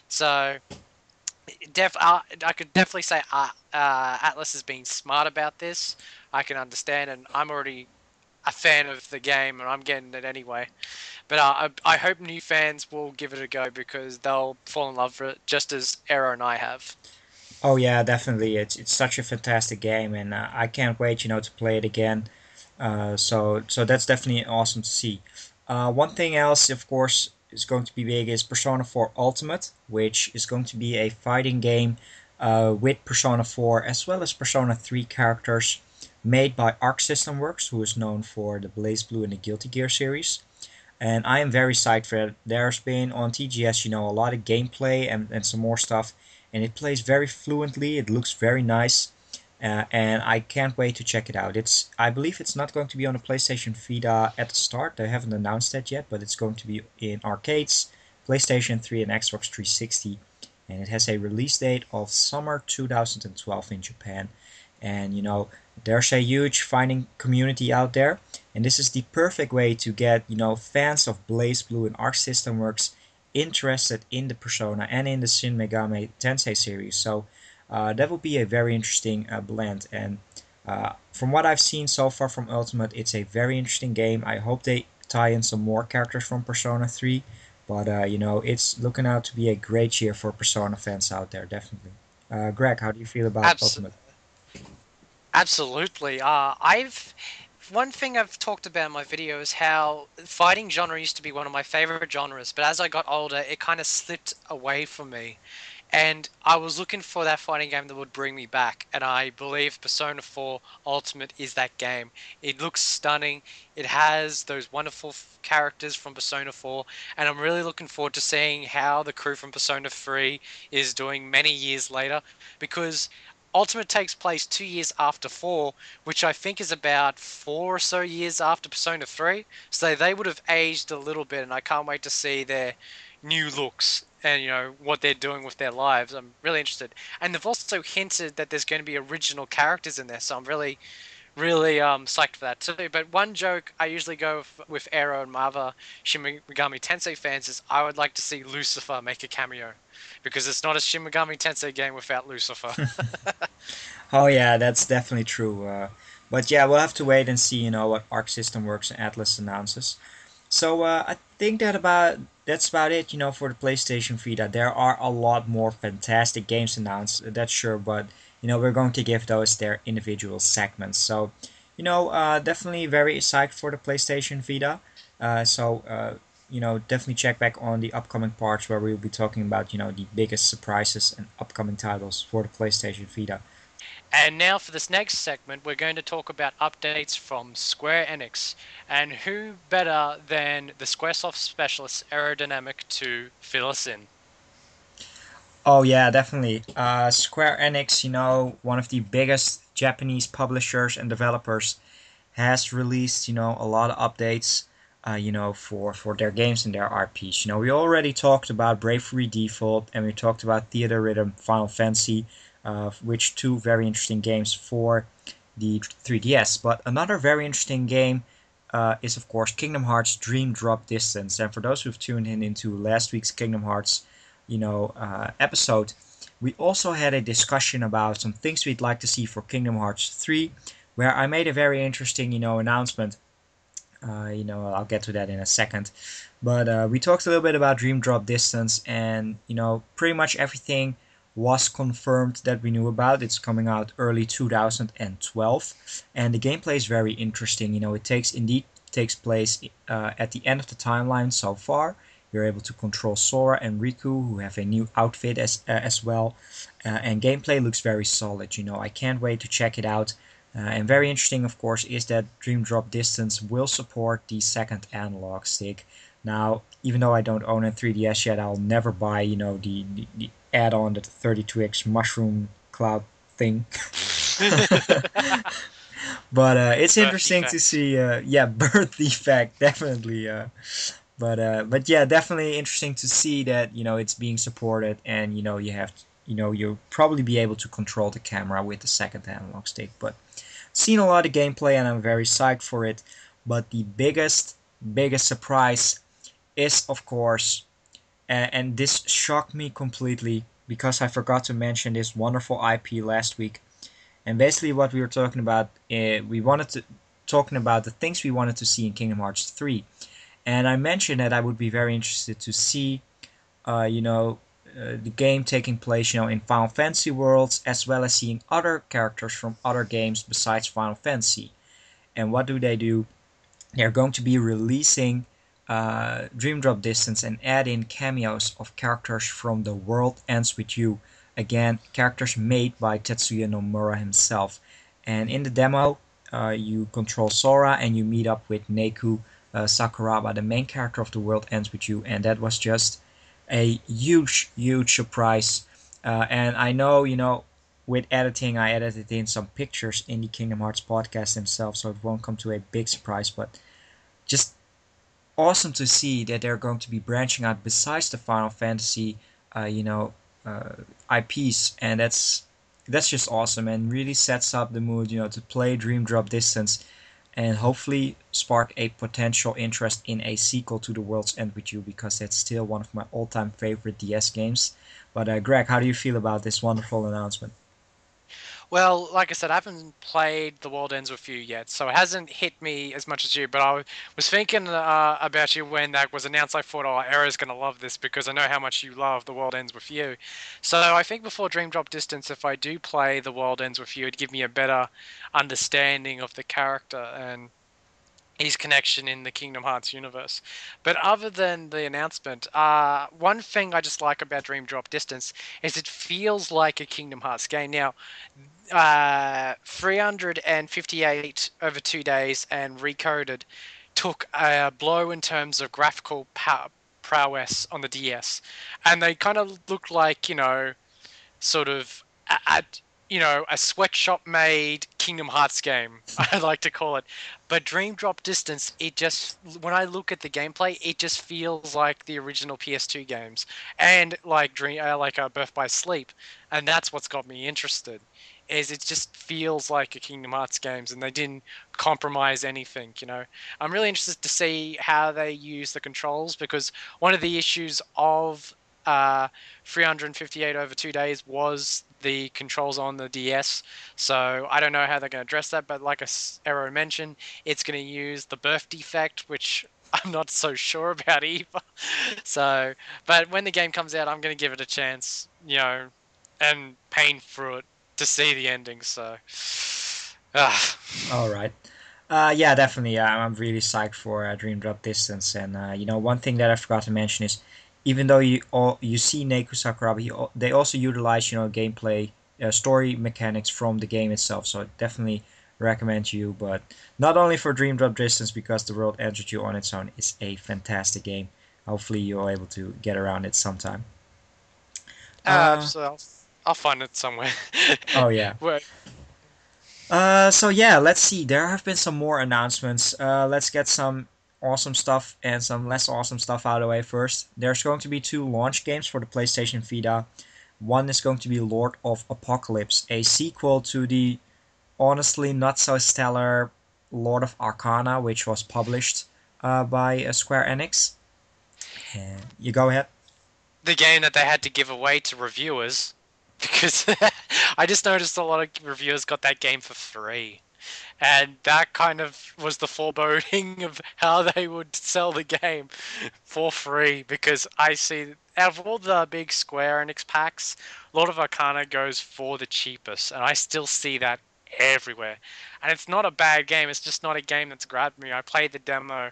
So I could definitely say Atlas is being smart about this. I can understand, and I'm already a fan of the game, and I'm getting it anyway. But I hope new fans will give it a go because they'll fall in love with it just as Arrow and I have. Oh yeah, definitely. It's such a fantastic game, and I can't wait, to play it again. So that's definitely awesome to see. One thing else, of course, is going to be big is Persona 4 Ultimate, which is going to be a fighting game with Persona 4 as well as Persona 3 characters made by Arc System Works, who is known for the Blaze Blue and the Guilty Gear series. And I am very psyched for it. There's been on TGS, a lot of gameplay and some more stuff, and it plays very fluently. It looks very nice, and I can't wait to check it out. I believe it's not going to be on the PlayStation Vita at the start. They haven't announced that yet, but it's going to be in arcades, PlayStation 3 and Xbox 360, and it has a release date of summer 2012 in Japan. And there's a huge fighting community out there, and this is the perfect way to get fans of Blaze Blue and Arc System Works interested in the Persona and in the Shin Megami Tensei series. So that will be a very interesting blend. And from what I've seen so far from Ultimate, it's a very interesting game. I hope they tie in some more characters from Persona 3. But it's looking out to be a great year for Persona fans out there, definitely. Greg, how do you feel about Abs- Ultimate? Absolutely. I've One thing I've talked about in my video is how fighting genre used to be one of my favorite genres, but as I got older, it kind of slipped away from me. And I was looking for that fighting game that would bring me back, and I believe Persona 4 Ultimate is that game. It looks stunning. It has those wonderful characters from Persona 4, and I'm really looking forward to seeing how the crew from Persona 3 is doing many years later, because Ultimate takes place 2 years after 4, which I think is about 4 or so years after Persona 3. So they would have aged a little bit, and I can't wait to see their new looks and what they're doing with their lives. I'm really interested, and they've also hinted that there's going to be original characters in there, so I'm really psyched for that too. But one joke I usually go with Arrow and my other Shin Megami Tensei fans is I would like to see Lucifer make a cameo, because it's not a Shin Megami Tensei game without Lucifer. Oh yeah, that's definitely true. But yeah, we'll have to wait and see, what Arc System Works and Atlas announces. So I think that's about it, for the PlayStation Vita. There are a lot more fantastic games announced, that's sure, but we're going to give those their individual segments. So definitely very psyched for the PlayStation Vita. Definitely check back on the upcoming parts where we'll be talking about the biggest surprises and upcoming titles for the PlayStation Vita. And now for this next segment, we're going to talk about updates from Square Enix. And who better than the Squaresoft specialist Aerodynamic to fill us in? Oh yeah, definitely. Square Enix, one of the biggest Japanese publishers and developers, has released, a lot of updates, for their games and their RPs. We already talked about Bravery Default, and we talked about Theater Rhythm Final Fantasy, which two very interesting games for the 3DS. But another very interesting game is, of course, Kingdom Hearts Dream Drop Distance. And for those who've tuned in into last week's Kingdom Hearts, episode, we also had a discussion about some things we'd like to see for Kingdom Hearts 3, where I made a very interesting, announcement. I'll get to that in a second. But we talked a little bit about Dream Drop Distance, and pretty much everything was confirmed that we knew about. It's coming out early 2012, and the gameplay is very interesting. It takes place at the end of the timeline so far. You're able to control Sora and Riku, who have a new outfit as well, and gameplay looks very solid. I can't wait to check it out. And very interesting, of course, is that Dream Drop Distance will support the second analog stick. Now, even though I don't own a 3DS yet, I'll never buy, the add-on, the 32X mushroom cloud thing. But it's Birth interesting to defect. see, birth defect, definitely. But yeah, definitely interesting to see that it's being supported, and you'll probably be able to control the camera with the second analog stick. But seen a lot of gameplay, and I'm very psyched for it. But the biggest surprise is, of course, and this shocked me completely because I forgot to mention this wonderful IP last week. And basically, what we were talking about, we wanted to talking about the things we wanted to see in Kingdom Hearts 3. And I mentioned that I would be very interested to see, the game taking place, in Final Fantasy worlds, as well as seeing other characters from other games besides Final Fantasy. And what do? They're going to be releasing Dream Drop Distance and add in cameos of characters from The World Ends With You. Again, characters made by Tetsuya Nomura himself. And in the demo, you control Sora and you meet up with Neku Sakuraba, the main character of The World Ends With You. And that was just a huge surprise. And I know, with editing, I edited in some pictures in the Kingdom Hearts podcast themselves, so it won't come to a big surprise. But just awesome to see that they're going to be branching out besides the Final Fantasy, IPs, and that's just awesome and really sets up the mood, to play Dream Drop Distance, and hopefully spark a potential interest in a sequel to The World's End With You, because that's still one of my all-time favorite DS games. But Greg, how do you feel about this wonderful announcement? Well, like I said, I haven't played The World Ends With You yet, so it hasn't hit me as much as you. But was thinking about you when that was announced. I thought, oh, Era's going to love this because I know how much you love The World Ends With You. So I think before Dream Drop Distance, if I do play The World Ends With You, it'd give me a better understanding of the character and his connection in the Kingdom Hearts universe. But other than the announcement, one thing I just like about Dream Drop Distance is it feels like a Kingdom Hearts game. Now, 358 over 2 days and Recoded took a blow in terms of graphical prowess on the DS, and they kind of look like sort of a sweatshop made Kingdom Hearts game. I like to call it. But Dream Drop Distance, it just when I look at the gameplay, it just feels like the original PS2 games, and like Birth by Sleep, and that's what's got me interested. Is it just feels like a Kingdom Hearts games, and they didn't compromise anything. I'm really interested to see how they use the controls, because one of the issues of 358 over 2 days was the controls on the DS. So I don't know how they're going to address that, but like Arrow mentioned, it's going to use the birth defect, which I'm not so sure about either. So, but when the game comes out, I'm going to give it a chance, and pain through it to see the ending. So, ah. All right. Yeah, definitely. I'm really psyched for Dream Drop Distance, and one thing that I forgot to mention is, even though you see Neku Sakuraba, they also utilize gameplay, story mechanics from the game itself. So I definitely recommend you. But not only for Dream Drop Distance, because The World Ends With You on its own is a fantastic game. Hopefully you're able to get around it sometime. Uh, So I'll find it somewhere. oh yeah. Well, So yeah, let's see. There have been some more announcements. Let's get some awesome stuff and some less awesome stuff out of the way first. There's going to be two launch games for the PlayStation Vita. One is going to be Lord of Apocalypse, a sequel to the honestly not so stellar Lord of Arcana, which was published by Square Enix. And you go ahead. the game that they had to give away to reviewers because I just noticed a lot of reviewers got that game for free. And that kind of was the foreboding of how they would sell the game for free because I see out of all the big Square Enix packs, Lord of Arcana goes for the cheapest, and I still see that everywhere. And it's not a bad game, it's just not a game that's grabbed me. I played the demo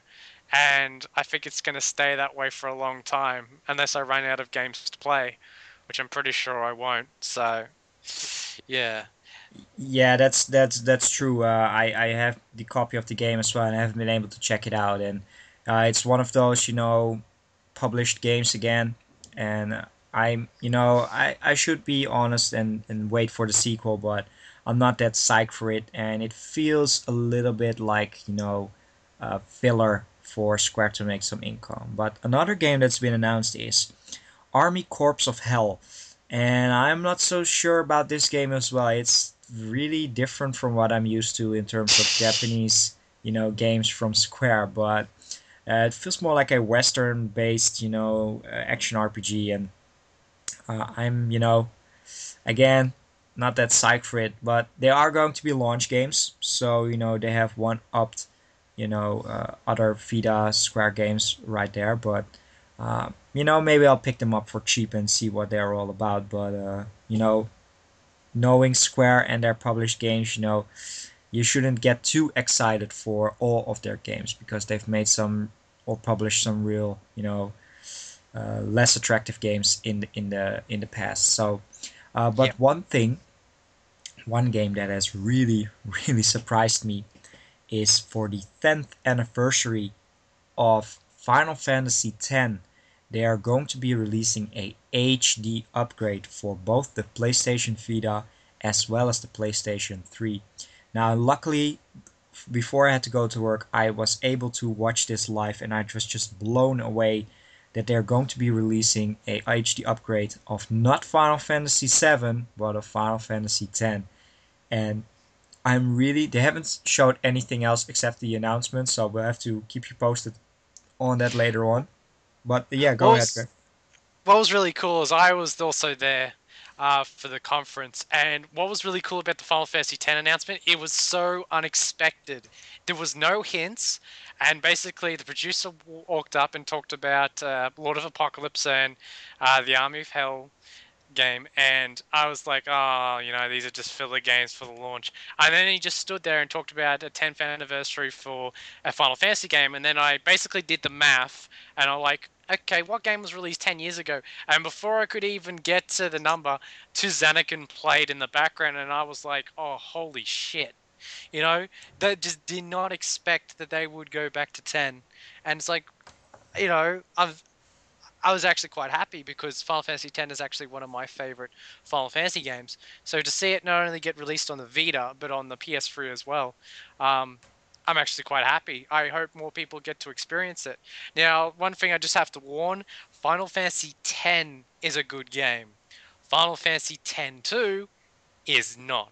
and I think it's going to stay that way for a long time unless I run out of games to play, which I'm pretty sure I won't. So, yeah. Yeah, that's true. I have the copy of the game as well, and I haven't been able to check it out. And it's one of those, published games again. And I should be honest and wait for the sequel, but I'm not that psyched for it. And it feels a little bit like, filler for Square to make some income. But another game that's been announced is Army Corps of Hell. And I'm not so sure about this game as well. It's really different from what I'm used to in terms of Japanese, games from Square. But it feels more like a Western-based, action RPG. And I'm, again, not that psyched for it. But they are going to be launch games, so they have one upped, other Vita Square games right there. But maybe I'll pick them up for cheap and see what they're all about. But knowing Square and their published games, you shouldn't get too excited for all of their games because they've made some or published some real, less attractive games in the past. So, Yeah. but one game that has really really surprised me is for the 10th anniversary of Final Fantasy X. They are going to be releasing a HD upgrade for both the PlayStation Vita as well as the PlayStation 3. Now, luckily, before I had to go to work, I was able to watch this live, and I was just blown away that they're going to be releasing a HD upgrade of not Final Fantasy 7, but of Final Fantasy 10. And they haven't showed anything else except the announcement, so we'll have to keep you posted on that later on. But yeah, go What ahead, was Greg. what was really cool is I was also there for the conference, and what was really cool about the Final Fantasy X announcement, it was so unexpected. There was no hints, and basically the producer walked up and talked about Lord of Apocalypse and the Army of Hell game, and I was like, oh, these are just filler games for the launch. And then he just stood there and talked about a 10th anniversary for a Final Fantasy game, and then I basically did the math, and I'm like, okay, what game was released 10 years ago? And before I could even get to the number, two Xanakin played in the background, and I was like, oh, holy shit. You know, that just did not expect that they would go back to 10. And it's like, I was actually quite happy because Final Fantasy X is actually one of my favorite Final Fantasy games. So to see it not only get released on the Vita but on the PS3 as well, um, I'm actually quite happy. I hope more people get to experience it. Now, one thing I just have to warn: Final Fantasy X is a good game. Final Fantasy X-2 is not.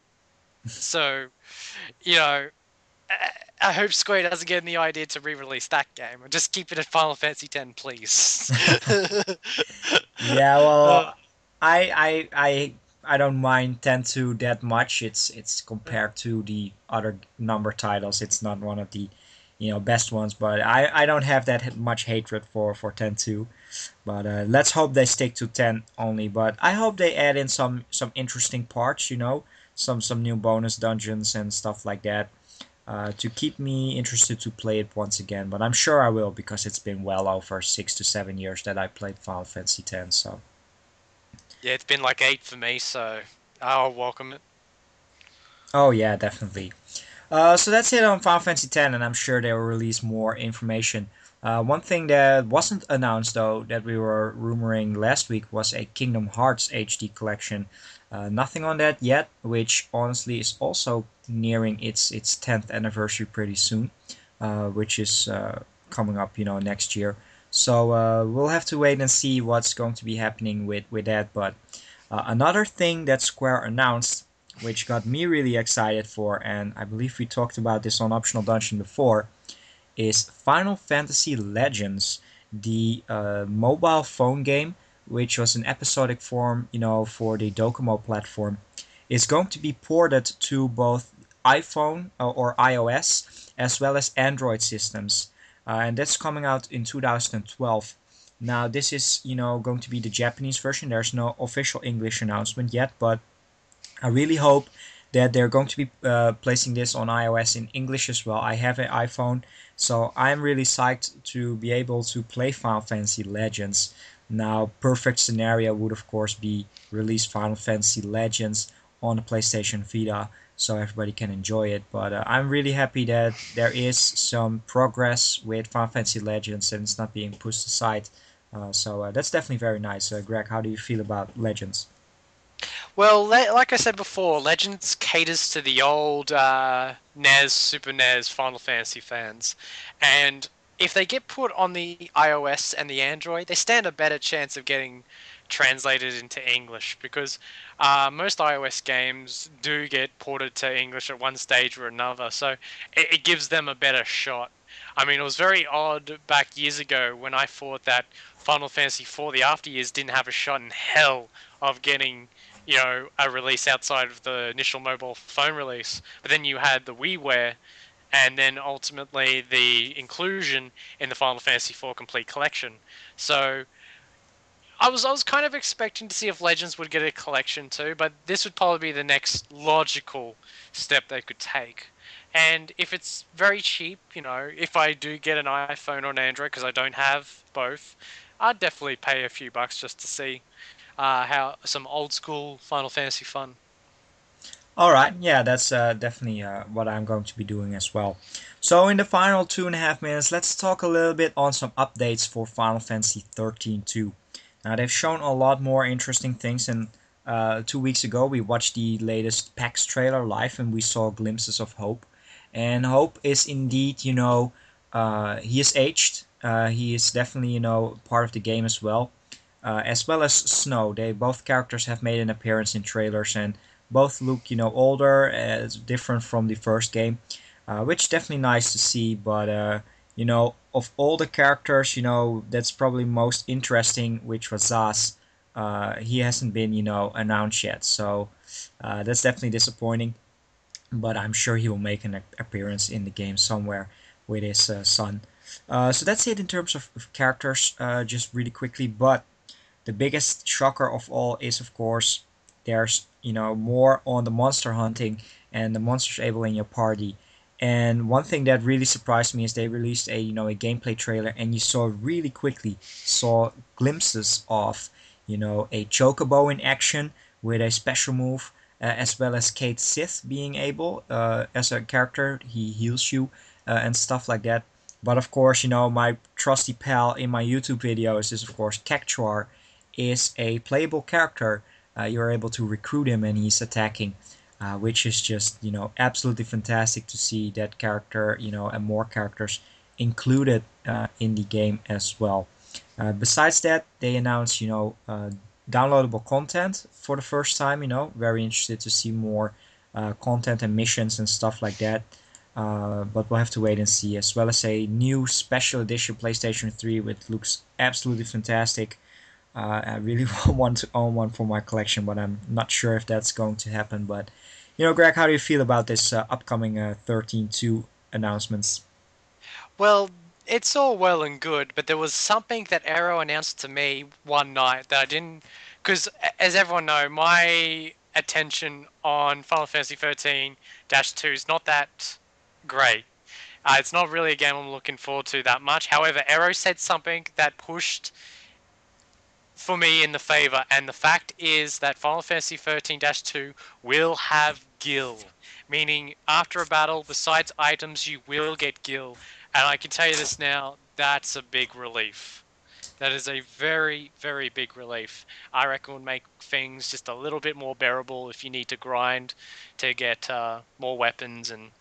So, you know, I hope Square doesn't get the idea to re-release that game. Just keep it at Final Fantasy X, please. Yeah, Uh, well, I don't mind 10-2 that much. It's compared to the other number titles. It's not one of the best ones, but I don't have that much hatred for 10-2. But let's hope they stick to 10 only. But I hope they add in some interesting parts. Some new bonus dungeons and stuff like that. To keep me interested to play it once again. But I'm sure I will because it's been well over 6 to 7 years that I played Final Fantasy X. So, yeah, it's been like 8 for me, so I'll welcome it. oh yeah, definitely. So that's it on Final Fantasy X, and I'm sure they will release more information. One thing that wasn't announced though, that we were rumoring last week, was a Kingdom Hearts HD collection. Nothing on that yet, which honestly is also nearing its 10th anniversary pretty soon, which is coming up, next year. So we'll have to wait and see what's going to be happening with that. But another thing that Square announced, which got me really excited for, and I believe we talked about this on Optional Dungeon before, is Final Fantasy Legends, the mobile phone game, which was an episodic form, for the Docomo platform, is going to be ported to both iPhone or iOS as well as Android systems, and that's coming out in 2012. Now, this is going to be the Japanese version. There's no official English announcement yet, but I really hope that they're going to be placing this on iOS in English as well. I have an iPhone, so I'm really psyched to be able to play Final Fantasy Legends. Now, perfect scenario would of course be release Final Fantasy Legends on the PlayStation Vita so everybody can enjoy it. But I'm really happy that there is some progress with Final Fantasy Legends and it's not being pushed aside. So that's definitely very nice. Greg, how do you feel about Legends? Well, like I said before, Legends caters to the old NES, Super NES, Final Fantasy fans, and if they get put on the iOS and the Android, they stand a better chance of getting translated into English because most iOS games do get ported to English at one stage or another, so it gives them a better shot. I mean, it was very odd back years ago when I thought that Final Fantasy IV, the after years, didn't have a shot in hell of getting a release outside of the initial mobile phone release. But then you had the WiiWare, and then ultimately the inclusion in the Final Fantasy IV Complete Collection. So I was kind of expecting to see if Legends would get a collection too, but this would probably be the next logical step they could take. And if it's very cheap, if I do get an iPhone or an Android, because I don't have both, I'd definitely pay a few bucks just to see how some old school Final Fantasy fun. All right, yeah, that's definitely what I'm going to be doing as well. So in the final 2.5 minutes, let's talk a little bit on some updates for Final Fantasy 13 2. Now they've shown a lot more interesting things, and 2 weeks ago we watched the latest PAX trailer live, and we saw glimpses of Hope. And Hope is indeed, he is aged. He is definitely, part of the game as well as Snow. They both characters have made an appearance in trailers and both look, older, different from the first game, which definitely nice to see. But of all the characters, that's probably most interesting, which was Zaz. He hasn't been, announced yet, so that's definitely disappointing. But I'm sure he will make an appearance in the game somewhere with his son. So that's it in terms of characters, just really quickly. But the biggest shocker of all is, of course, there's more on the monster hunting and the monsters able in your party. And one thing that really surprised me is they released a gameplay trailer, and you saw glimpses of a chocobo in action with a special move, as well as Kate Sith being able, as a character, he heals you, and stuff like that. But of course, my trusty pal in my YouTube videos is of course Cactuar, is a playable character. You're able to recruit him and he's attacking, which is just absolutely fantastic to see that character, and more characters included in the game as well. Besides that, they announced downloadable content for the first time. Very interested to see more content and missions and stuff like that. But we'll have to wait and see, as well as a new special edition PlayStation 3, which looks absolutely fantastic. I really want to own one for my collection, but I'm not sure if that's going to happen. But, Greg, how do you feel about this upcoming 13.2 announcements? Well, it's all well and good, but there was something that Arrow announced to me one night that I didn't. Because, as everyone know, my attention on Final Fantasy 13-2 is not that great. It's not really a game I'm looking forward to that much. However, Arrow said something that pushed for me in the favor, and the fact is that Final Fantasy 13-2 will have Gil, meaning after a battle, besides items, you will get Gil. And I can tell you this now, that's a big relief. That is a very, very big relief. I reckon would make things just a little bit more bearable if you need to grind to get more weapons and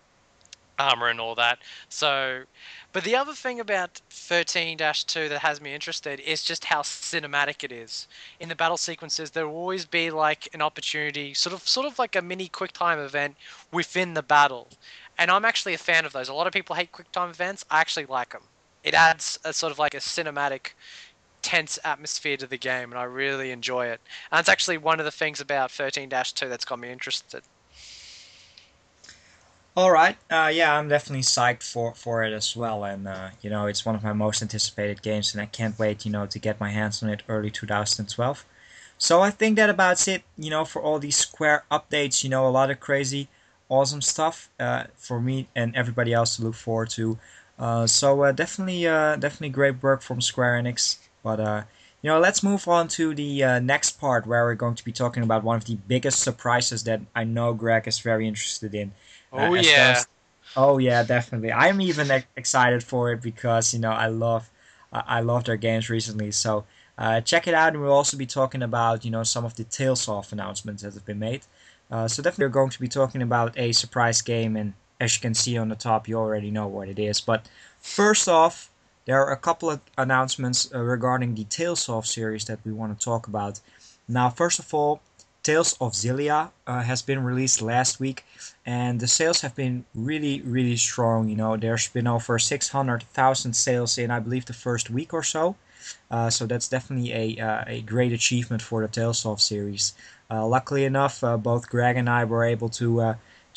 armor and all that. So, but the other thing about 13-2 that has me interested is just how cinematic it is. In the battle sequences, there will always be like an opportunity, sort of like a mini QuickTime event within the battle. And I'm actually a fan of those. A lot of people hate QuickTime events. I actually like them. It adds a sort of like a cinematic tense atmosphere to the game, and I really enjoy it. And it's actually one of the things about 13-2 that's got me interested. All right. Yeah, I'm definitely psyched for it as well, and it's one of my most anticipated games, and I can't wait, to get my hands on it early 2012. So I think that about it, for all these Square updates, a lot of crazy, awesome stuff for me and everybody else to look forward to. Definitely great work from Square Enix. But let's move on to the next part where we're going to be talking about one of the biggest surprises that I know Greg is very interested in, Oh as well yeah. as. Oh yeah, definitely. I'm even excited for it because I love their games recently. So check it out, and we'll also be talking about some of the Tales of announcements that have been made. So definitely, we're going to be talking about a surprise game, and as you can see on the top, you already know what it is. But first off, there are a couple of announcements regarding the Tales of series that we want to talk about. Now, first of all, Tales of Xillia has been released last week, and the sales have been really, really strong. There's been over 600,000 sales in, I believe, the first week or so. So that's definitely a great achievement for the Tales of series. Luckily enough, both Greg and I were able to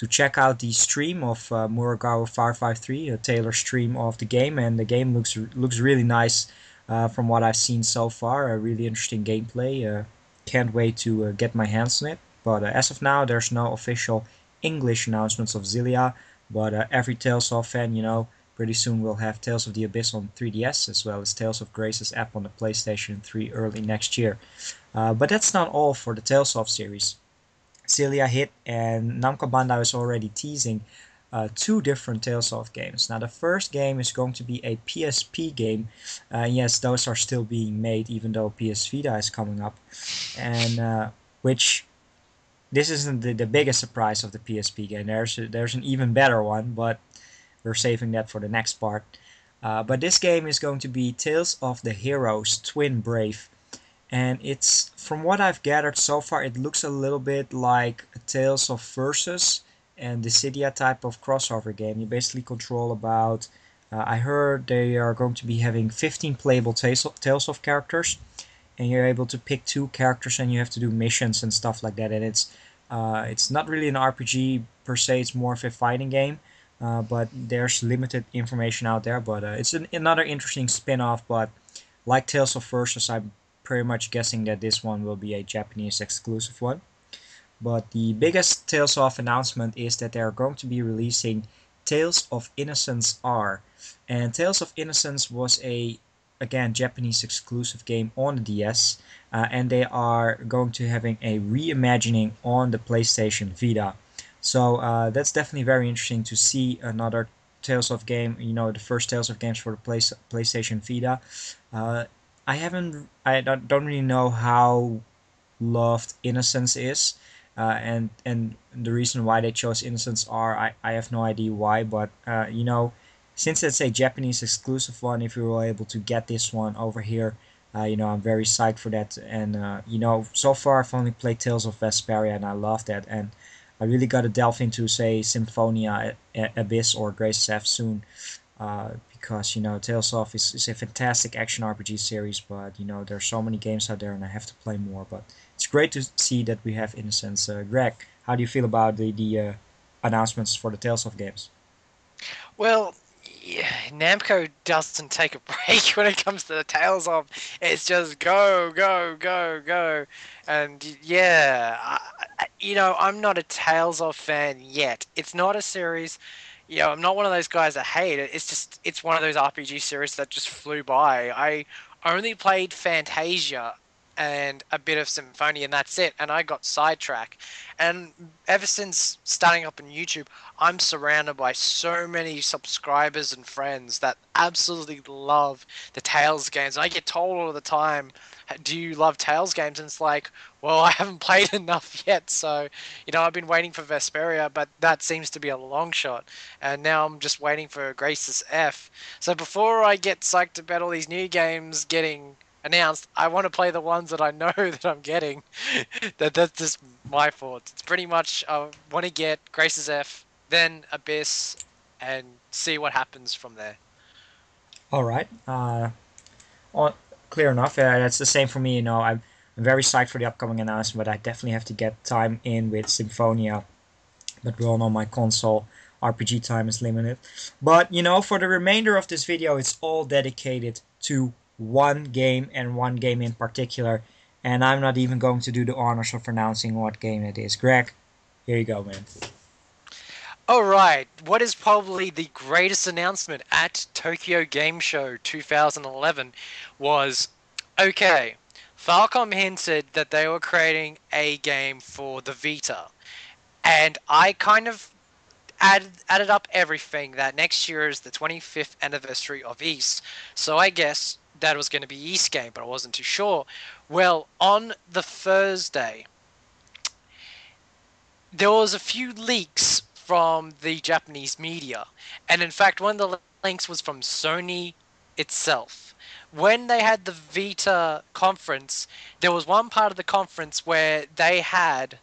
check out the stream of Muragawa 553, a Taylor stream of the game, and the game looks really nice from what I've seen so far. A really interesting gameplay. Can't wait to get my hands on it. But as of now, there's no official English announcements of Xillia. But every Tales of fan, pretty soon we'll have Tales of the Abyss on 3DS as well as Tales of Grace's app on the PlayStation 3 early next year. But that's not all for the Tales of series. Celia hit and Namco Bandai is already teasing two different Tales of games. Now the first game is going to be a PSP game. Yes, those are still being made even though PS Vita is coming up. And which this isn't the biggest surprise of the PSP game. There's an even better one, but we're saving that for the next part. But this game is going to be Tales of the Heroes Twin Brave. And it's, from what I've gathered so far, it looks a little bit like a Tales of Versus and Dissidia type of crossover game. You basically control about, I heard they are going to be having 15 playable Tales of characters, and you're able to pick two characters and you have to do missions and stuff like that. And it's not really an RPG per se; it's more of a fighting game. But there's limited information out there. But it's another interesting spin-off. But like Tales of Versus, I'm pretty much guessing that this one will be a Japanese exclusive one. But the biggest Tales of announcement is that they are going to be releasing Tales of Innocence R. And Tales of Innocence was a, again, Japanese exclusive game on the DS, and they are going to having a reimagining on the PlayStation Vita. So that's definitely very interesting to see another Tales of game. The first Tales of games for the PlayStation Vita. Uh, I don't really know how loved Innocence is, and the reason why they chose Innocence R, I have no idea why, but since it's a Japanese exclusive one, if we were able to get this one over here, I'm very psyched for that. And so far I've only played Tales of Vesperia, and I love that, and I really got to delve into, say, Symphonia, Abyss, or Grace's F soon. Because Tales of is a fantastic action RPG series, but there's so many games out there, and I have to play more. But it's great to see that we have Innocence. Greg, how do you feel about the announcements for the Tales of games? Well, yeah, Namco doesn't take a break when it comes to the Tales of. It's just go, go, go, go, and yeah, I'm not a Tales of fan yet. It's not a series. I'm not one of those guys that hate it. It's one of those RPG series that just flew by. I only played Fantasia and a bit of Symphonia, and that's it. And I got sidetracked. And ever since starting up on YouTube, I'm surrounded by so many subscribers and friends that absolutely love the Tales games. And I get told all the time, "Do you love Tales games?" And it's like, well, I haven't played enough yet, so I've been waiting for Vesperia, but that seems to be a long shot, and now I'm just waiting for Grace's F. So before I get psyched about all these new games getting announced, I want to play the ones that I know that I'm getting. That's just my thoughts. It's pretty much I want to get Grace's F, then Abyss, and see what happens from there. All right. On clear enough. That's the same for me. I'm very psyched for the upcoming announcement, but I definitely have to get time in with Symphonia. But we all know my console RPG time is limited. But for the remainder of this video, it's all dedicated to one game and one game in particular. And I'm not even going to do the honors of announcing what game it is. Greg, here you go, man. Alright, what is probably the greatest announcement at Tokyo Game Show 2011 was, okay, Falcom hinted that they were creating a game for the Vita. And I kind of added up everything that next year is the 25th anniversary of East. So I guess that was going to be East game, but I wasn't too sure. Well, on the Thursday, there was a few leaks from the Japanese media, and in fact, one of the links was from Sony itself. When they had the Vita conference, there was one part of the conference where they had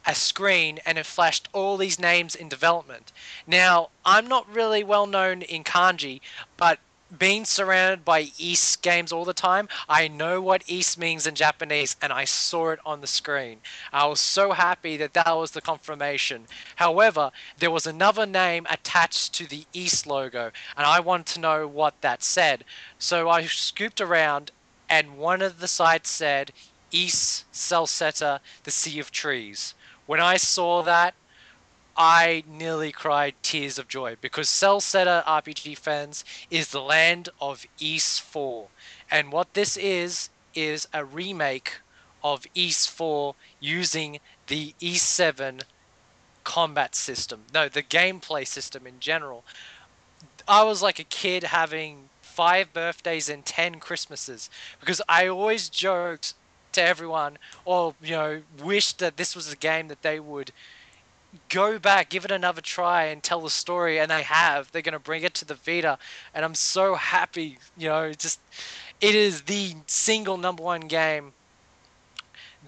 a screen and it flashed all these names in development. Now, I'm not really well known in kanji, but being surrounded by East games all the time, I know what East means in Japanese, and I saw it on the screen. I was so happy that that was the confirmation. However, there was another name attached to the East logo, and I wanted to know what that said. So I scooped around, and one of the sites said, East Celceta, the Sea of Trees. When I saw that, I nearly cried tears of joy because Celceta RPG fans is the land of East 4. And what this is a remake of East 4 using the East 7 combat system. No, the gameplay system in general. I was like a kid having 5 birthdays and 10 Christmases because I always joked to everyone or, wished that this was a game that they would go back, give it another try, and tell the story. And they have. They're going to bring it to the Vita, and I'm so happy. Just it is the single number one game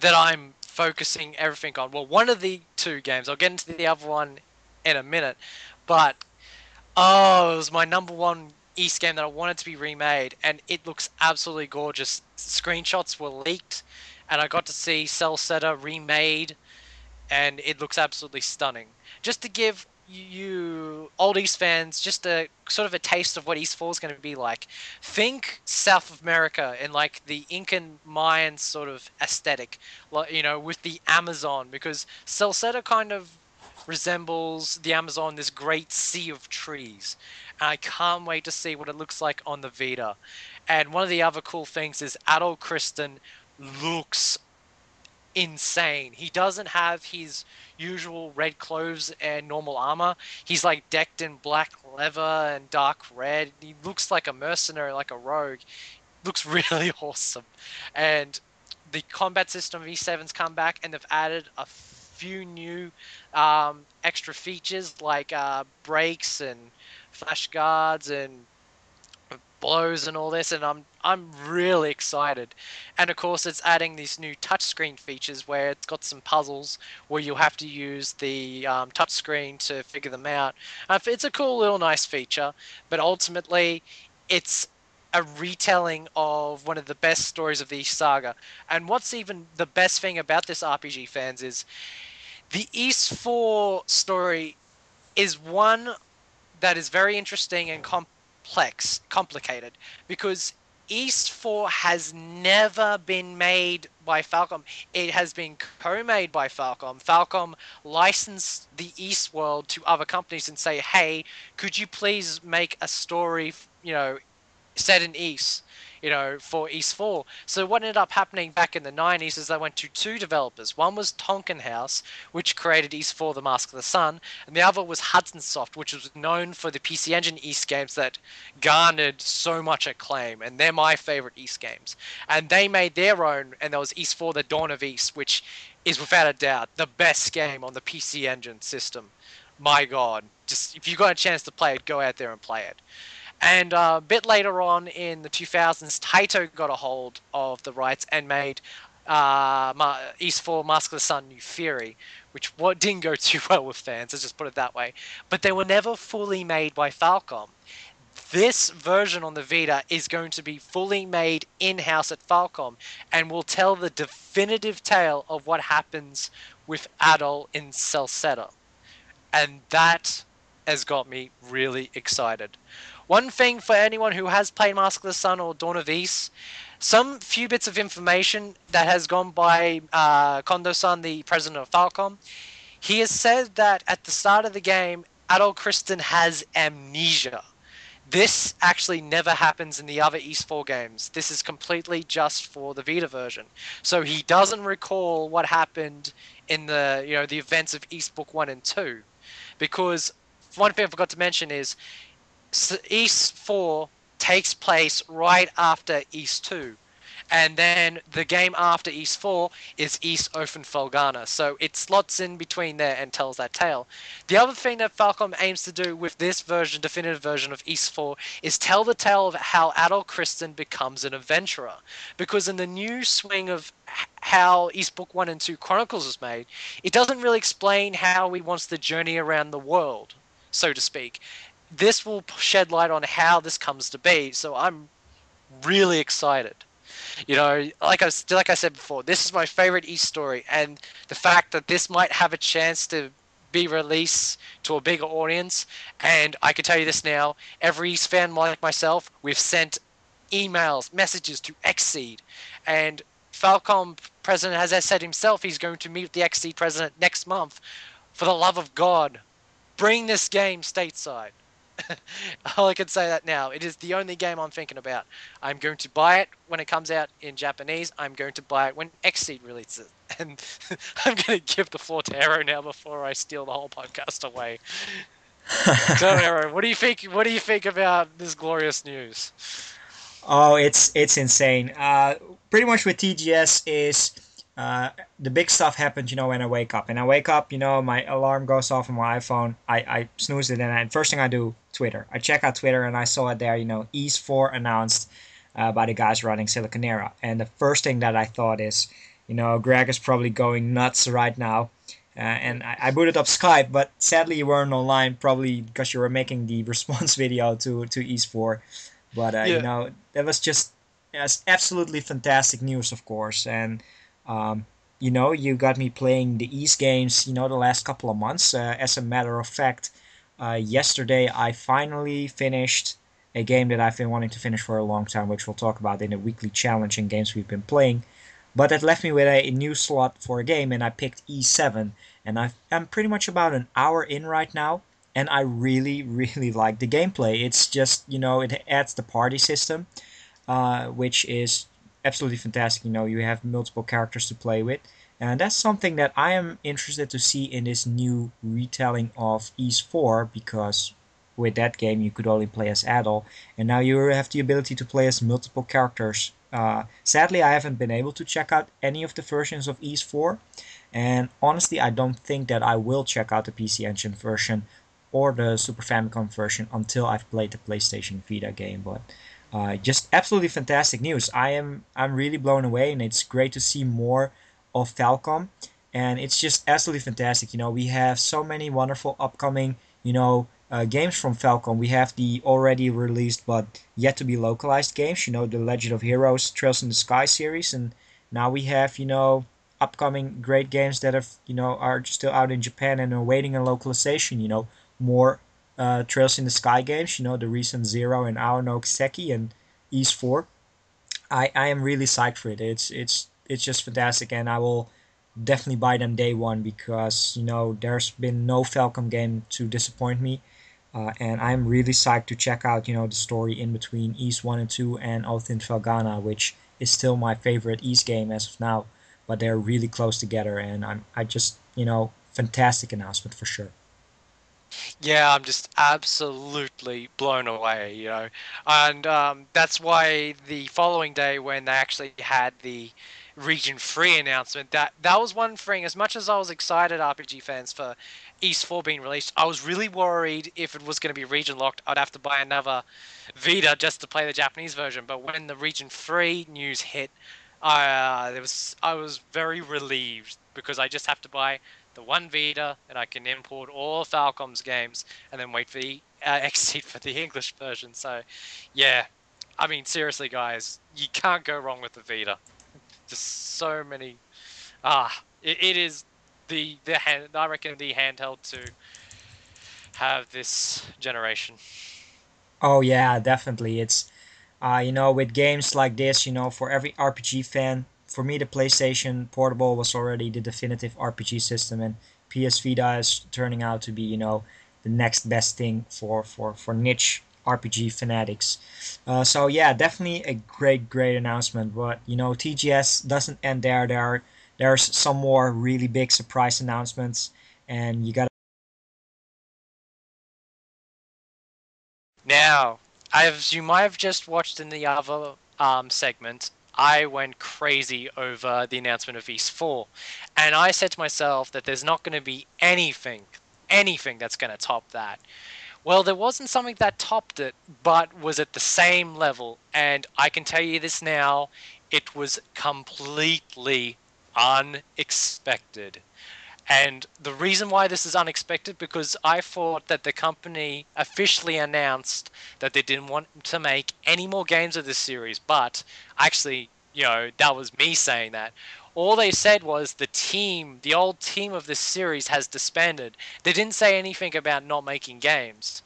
that I'm focusing everything on. Well, one of the two games. I'll get into the other one in a minute, but it was my number one East game that I wanted to be remade, and it looks absolutely gorgeous. Screenshots were leaked, and I got to see Celceta remade, and it looks absolutely stunning. Just to give you old East fans just a sort of a taste of what East 4 is going to be like. Think South America and like the Incan Mayan sort of aesthetic, like with the Amazon, because Salsetta kind of resembles the Amazon, this great sea of trees. And I can't wait to see what it looks like on the Vita. And one of the other cool things is Adol Kristen looks insane. He doesn't have his usual red clothes and normal armor. He's like decked in black leather and dark red. He looks like a mercenary, like a rogue. Looks really awesome. And the combat system of E7's come back, and they've added a few new extra features like brakes and flash guards and blows and all this, and I'm really excited. And of course, it's adding these new touchscreen features where it's got some puzzles where you'll have to use the touchscreen to figure them out. It's a cool little nice feature, but ultimately, it's a retelling of one of the best stories of the East Saga. And what's even the best thing about this RPG, fans, is the East 4 story is one that is very interesting and complicated, because East 4 has never been made by Falcom. It has been co-made by Falcom. Falcom licensed the East world to other companies and say, hey, could you please make a story, set in East, for East 4. So what ended up happening back in the 90s is they went to two developers. One was Tonkin House, which created East 4 The Mask of the Sun, and the other was Hudson Soft, which was known for the PC Engine East games that garnered so much acclaim, and they're my favorite East games. And they made their own, and there was East 4 The Dawn of East, which is without a doubt the best game on the PC Engine system. My god, just if you got a chance to play it, go out there and play it. And a bit later on in the 2000s, Taito got a hold of the rights and made East 4 Mask of the Sun New Theory, which didn't go too well with fans, let's just put it that way. But they were never fully made by Falcom. this version on the Vita is going to be fully made in-house at Falcom and will tell the definitive tale of what happens with Adol in Celceta. And that has got me really excited. One thing for anyone who has played Mask of the Sun or Dawn of East, some few bits of information that has gone by Kondo-san, the president of Falcom. He has said that at the start of the game, Adol Kristen has amnesia. This actually never happens in the other East 4 games. This is completely just for the Vita version. So he doesn't recall what happened in the events of East Book 1 and 2. Because one thing I forgot to mention is East 4 takes place right after East 2. And then the game after East 4 is East Felgana. So it slots in between there and tells that tale. The other thing that Falcom aims to do with this version, definitive version of East 4, is tell the tale of how Adol Kristen becomes an adventurer. Because in the new swing of how East Book 1 and 2 Chronicles was made, it doesn't really explain how he wants to journey around the world, so to speak. This will shed light on how this comes to be, so I'm really excited. Like I said before, this is my favorite East story, and the fact that this might have a chance to be released to a bigger audience, and I can tell you this now, every East fan like myself, we've sent emails, messages to Xseed, and Falcom president has said himself he's going to meet with the Xseed president next month. For the love of God, bring this game stateside. All I can say that now. It is the only game I'm thinking about. I'm going to buy it when it comes out in Japanese. I'm going to buy it when Xseed releases. And I'm going to give the floor to Arrow now before I steal the whole podcast away. So Arrow, what do you think? What do you think about this glorious news? Oh, it's insane. Pretty much with TGS is the big stuff happens, when I wake up. And I wake up, my alarm goes off on my iPhone. I snooze it, and first thing I do, Twitter. I check out Twitter, and I saw it there, East 4 announced by the guys running Siliconera. And the first thing that I thought is, Greg is probably going nuts right now. And I booted up Skype, but sadly you weren't online, probably because you were making the response video to East 4. But Yeah. that was just absolutely fantastic news, of course. And you got me playing the East games, the last couple of months. As a matter of fact, yesterday I finally finished a game that I've been wanting to finish for a long time, which we'll talk about in the weekly challenge and games we've been playing. But that left me with a new slot for a game, and I picked E7. And I'm pretty much about an hour in right now, and I really, really like the gameplay. It's just, it adds the party system, which is absolutely fantastic. You have multiple characters to play with. And that's something that I am interested to see in this new retelling of East 4, because with that game you could only play as Adol, and now you have the ability to play as multiple characters. Sadly, I haven't been able to check out any of the versions of East 4, and honestly, I don't think that I will check out the PC Engine version or the Super Famicom version until I've played the PlayStation Vita game. But just absolutely fantastic news. I'm really blown away, and it's great to see more of Falcom, and it's just absolutely fantastic. We have so many wonderful upcoming games from Falcom. We have the already released but yet to be localized games. The Legend of Heroes Trails in the Sky series, and now we have upcoming great games that are still out in Japan and are waiting on localization. More Trails in the Sky games. The recent Zero and Ao no Kiseki and East 4. I am really psyched for it. It's just fantastic, and I will definitely buy them day one, because there's been no Falcom game to disappoint me, and I'm really psyched to check out the story in between East 1 and 2 and Oath in Felgana, which is still my favorite East game as of now. But they're really close together, and I just fantastic announcement for sure. Yeah, I'm just absolutely blown away, and that's why the following day when they actually had the Region 3 announcement, that was one thing. As much as I was excited, RPG fans, for East 4 being released, I was really worried if it was going to be region locked, I'd have to buy another Vita just to play the Japanese version. But when the Region 3 news hit, I was very relieved, because I just have to buy the one Vita, and I can import all Falcom's games, and then wait for the XT for the English version. So, yeah, I mean, seriously, guys, you can't go wrong with the Vita. Just so many. It is the hand. I reckon the handheld to have this generation. Oh yeah, definitely. It's with games like this, for every RPG fan, for me the PlayStation Portable was already the definitive RPG system, and PS Vita is turning out to be, the next best thing for niche RPG fanatics. So yeah, definitely a great announcement. But TGS doesn't end there. There's some more really big surprise announcements, and you got. Now, as you might have just watched in the other segment, I went crazy over the announcement of East 4. And I said to myself that there's not going to be anything that's going to top that. Well, there wasn't something that topped it, but was at the same level. And I can tell you this now, it was completely unexpected. And the reason why this is unexpected, because I thought that the company officially announced that they didn't want to make any more games of this series, but actually, that was me saying that. All they said was the old team of this series has disbanded. They didn't say anything about not making games.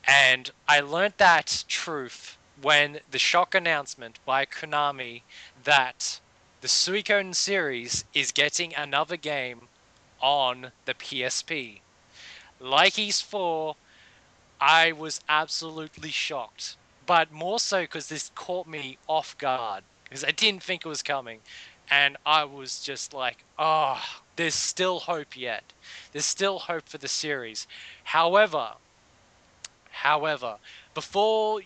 And I learnt that truth when the shock announcement by Konami that the Suikoden series is getting another game on the PSP. Like East 4, I was absolutely shocked. But more so because this caught me off guard. Because I didn't think it was coming. And I was just like, oh, there's still hope yet. There's still hope for the series. However, However, before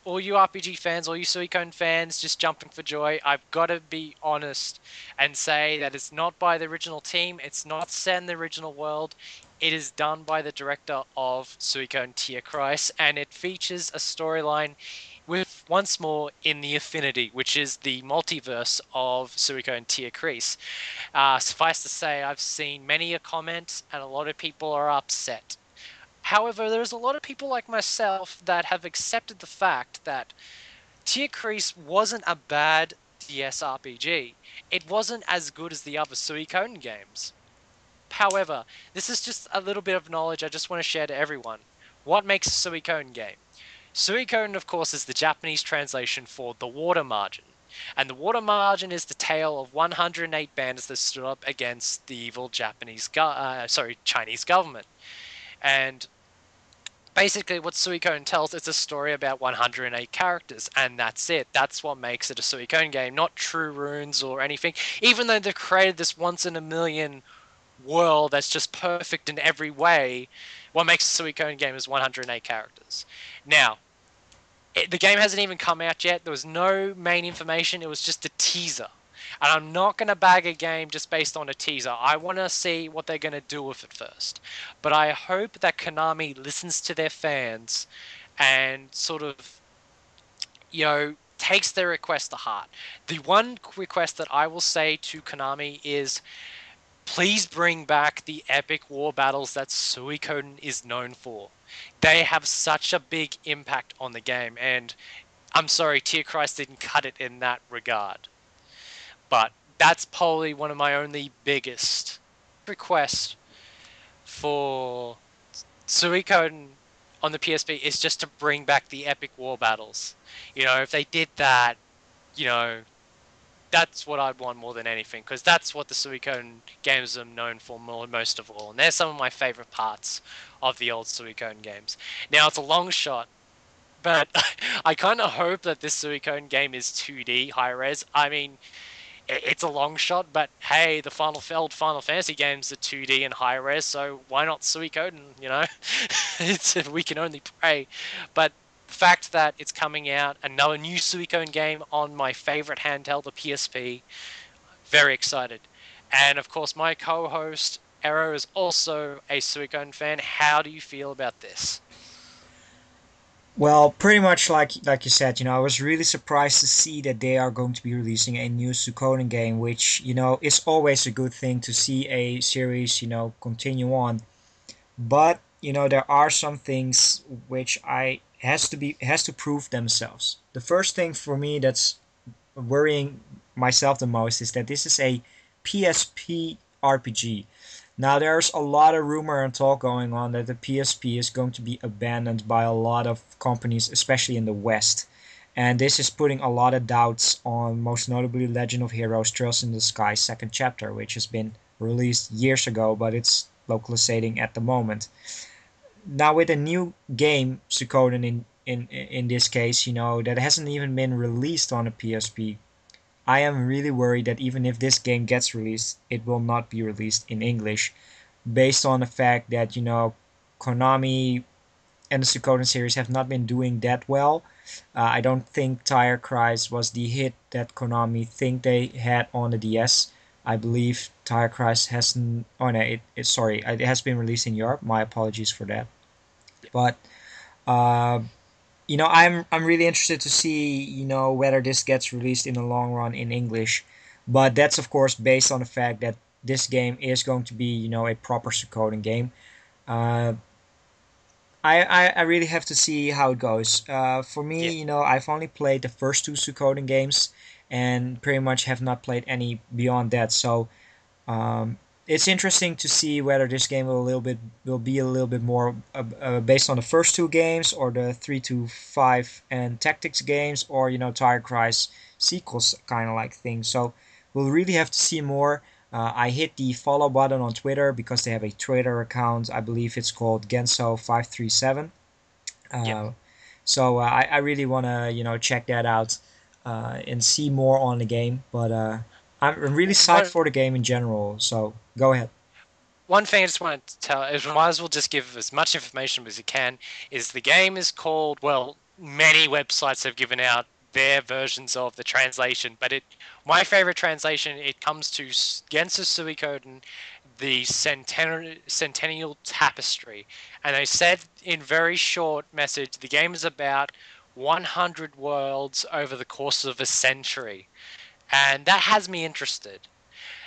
all you RPG fans, all you Suicune fans just jumping for joy, I've got to be honest and say that it's not by the original team, it's not set in the original world, it is done by the director of Suicune Tierkreis, and it features a storyline with, once more, in the Affinity, which is the multiverse of Suicune Tierkreis. Suffice to say, I've seen many a comment, and a lot of people are upset. However, there's a lot of people like myself that have accepted the fact that Tierkreis wasn't a bad DS RPG. It wasn't as good as the other Suikoden games. However, this is just a little bit of knowledge I just want to share to everyone. What makes a Suikoden game? Suikoden, of course, is the Japanese translation for the water margin. And the water margin is the tale of 108 bandits that stood up against the evil Chinese government. And basically what Suikoden tells, it's a story about 108 characters, and that's it. That's what makes it a Suikoden game, not true runes or anything. Even though they've created this once in a million world that's just perfect in every way, what makes a Suikoden game is 108 characters. Now, the game hasn't even come out yet. There was no main information. It was just a teaser. And I'm not going to bag a game just based on a teaser. I want to see what they're going to do with it first. But I hope that Konami listens to their fans and sort of, takes their request to heart. The one request that I will say to Konami is please bring back the epic war battles that Suikoden is known for. They have such a big impact on the game, and I'm sorry, Tierkreis didn't cut it in that regard. But that's probably one of my only biggest requests for Suikoden on the PSP is just to bring back the epic war battles. If they did that, you know, that's what I'd want more than anything, because that's what the Suikoden games are known for most of all, and they're some of my favorite parts of the old Suikoden games. Now, it's a long shot, but I kind of hope that this Suikoden game is 2D high res. I mean, it's a long shot, but hey, the Final Fantasy games are 2D and high res, so why not Suikoden? We can only pray. But the fact that it's coming out, another new Suikoden game on my favorite handheld, the PSP, very excited. And of course, my co-host Ero is also a Suikoden fan. How do you feel about this? Well, pretty much like you said, I was really surprised to see that they are going to be releasing a new Suikoden game, which is always a good thing to see a series continue on. But there are some things which I has to prove themselves. The first thing for me that's worrying myself the most is that this is a PSP RPG. Now there's a lot of rumor and talk going on that the PSP is going to be abandoned by a lot of companies, especially in the West. And this is putting a lot of doubts on most notably Legend of Heroes Trails in the Sky second chapter, which has been released years ago, but it's localizing at the moment. Now with a new game, Suikoden in this case, that hasn't even been released on a PSP, I am really worried that even if this game gets released, it will not be released in English, based on the fact that Konami and the Suikoden series have not been doing that well. I don't think Tire Cries was the hit that Konami think they had on the DS. I believe Tire Cries hasn't. Oh no, sorry, it has been released in Europe. My apologies for that. Yep. But I'm really interested to see whether this gets released in the long run in English. But that's of course based on the fact that this game is going to be a proper Suikoden game. Uh, I really have to see how it goes. For me, Yeah. I've only played the first two Suikoden games and pretty much have not played any beyond that. So it's interesting to see whether this game will be a little bit more based on the first two games or the 3 to 5 and tactics games or Tire Cries sequels kind of like thing. So we'll really have to see more. I hit the follow button on Twitter because they have a Twitter account. I believe it's called Genso537. Yep. Uh, so I really want to check that out and see more on the game. But I'm really psyched One for the game in general. So go ahead. one thing I just wanted to tell is we might as well just give as much information as you can. Is the game is called, well, many websites have given out their versions of the translation, but my favorite translation, it comes to Gensu Suikoden, the Centennial Tapestry, and they said in very short message the game is about 100 worlds over the course of a century, and that has me interested.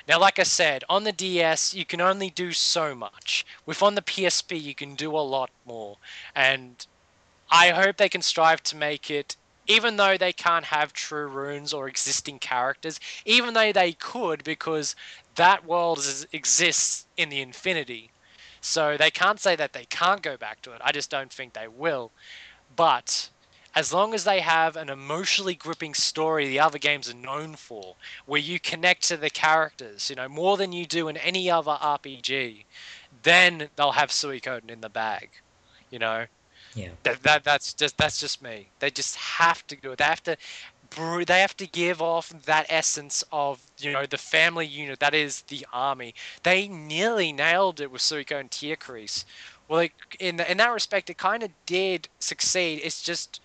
Now, like I said, on the DS, you can only do so much. With on the PSP, you can do a lot more. And I hope they can strive to make it, even though they can't have true runes or existing characters, even though they could, because that world exists in the infinity. So they can't say that they can't go back to it. I just don't think they will. But as long as they have an emotionally gripping story the other games are known for, where you connect to the characters, more than you do in any other RPG, then they'll have Suikoden in the bag. You know, Yeah. that's just me. They just have to do it. They have to give off that essence of the family unit that is the army. They nearly nailed it with Suiko and Tierkreis. Well, like, in that respect, it kind of did succeed. It's just,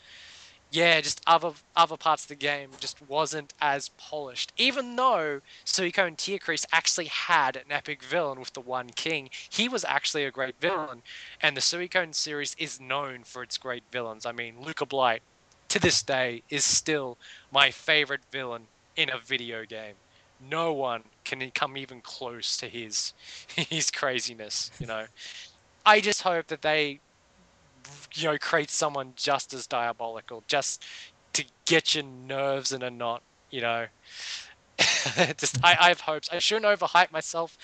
yeah, just other parts of the game just wasn't as polished. Even though Suiko and Tierkreis actually had an epic villain with the One King, he was actually a great villain, and the Suikoden series is known for its great villains. I mean, Luca Blight, to this day, is still my favorite villain in a video game. No one can come even close to his his craziness. I just hope that they create someone just as diabolical, just to get your nerves in a knot. You know, I have hopes. I shouldn't overhype myself.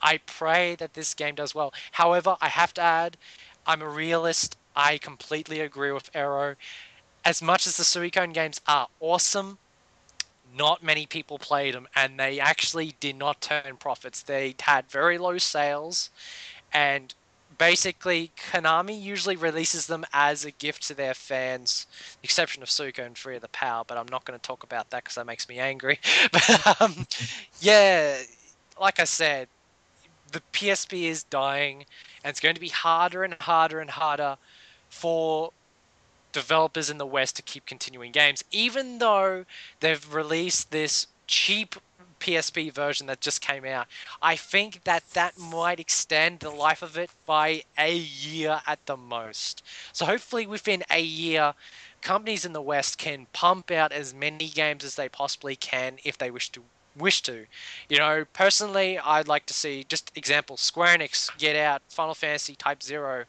I pray that this game does well. However, I have to add, I'm a realist. I completely agree with Arrow. As much as the Suicune games are awesome, not many people played them, and they actually did not turn profits. They had very low sales, and basically Konami usually releases them as a gift to their fans, the exception of Suiko and Free of the Power, but I'm not going to talk about that because that makes me angry. But yeah, like I said, the PSP is dying, and it's going to be harder and harder and harder for developers in the West to keep continuing games, even though they've released this cheap PSP version that just came out. I think that might extend the life of it by a year at the most. So hopefully within a year, companies in the West can pump out as many games as they possibly can if they wish to wish to. You know, personally, I'd like to see, just example, Square Enix get out Final Fantasy Type Zero,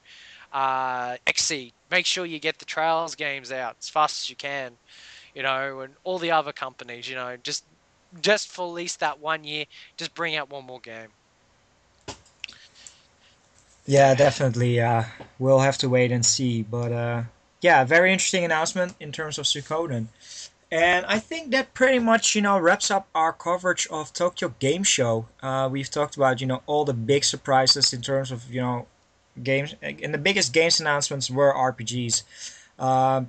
XC. Make sure you get the Trails games out as fast as you can. You know, and all the other companies. You know, just for at least that 1 year, just bring out one more game. Yeah, Yeah. definitely. We'll have to wait and see. But yeah, very interesting announcement in terms of Suikoden. And I think that pretty much, wraps up our coverage of Tokyo Game Show. We've talked about, all the big surprises in terms of, games. And the biggest games announcements were RPGs.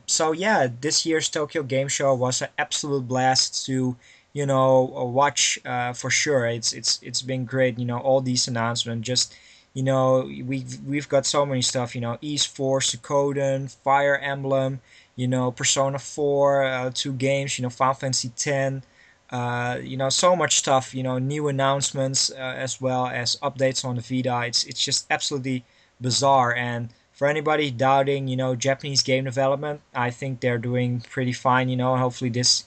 So yeah, this year's Tokyo Game Show was an absolute blast to, watch for sure. It's been great. All these announcements. Just we've got so many stuff. East 4, Suikoden, Fire Emblem. Persona 4, two games. Final Fantasy 10. So much stuff. New announcements as well as updates on the Vita. It's just absolutely bizarre. And for anybody doubting, Japanese game development, I think they're doing pretty fine. Hopefully this,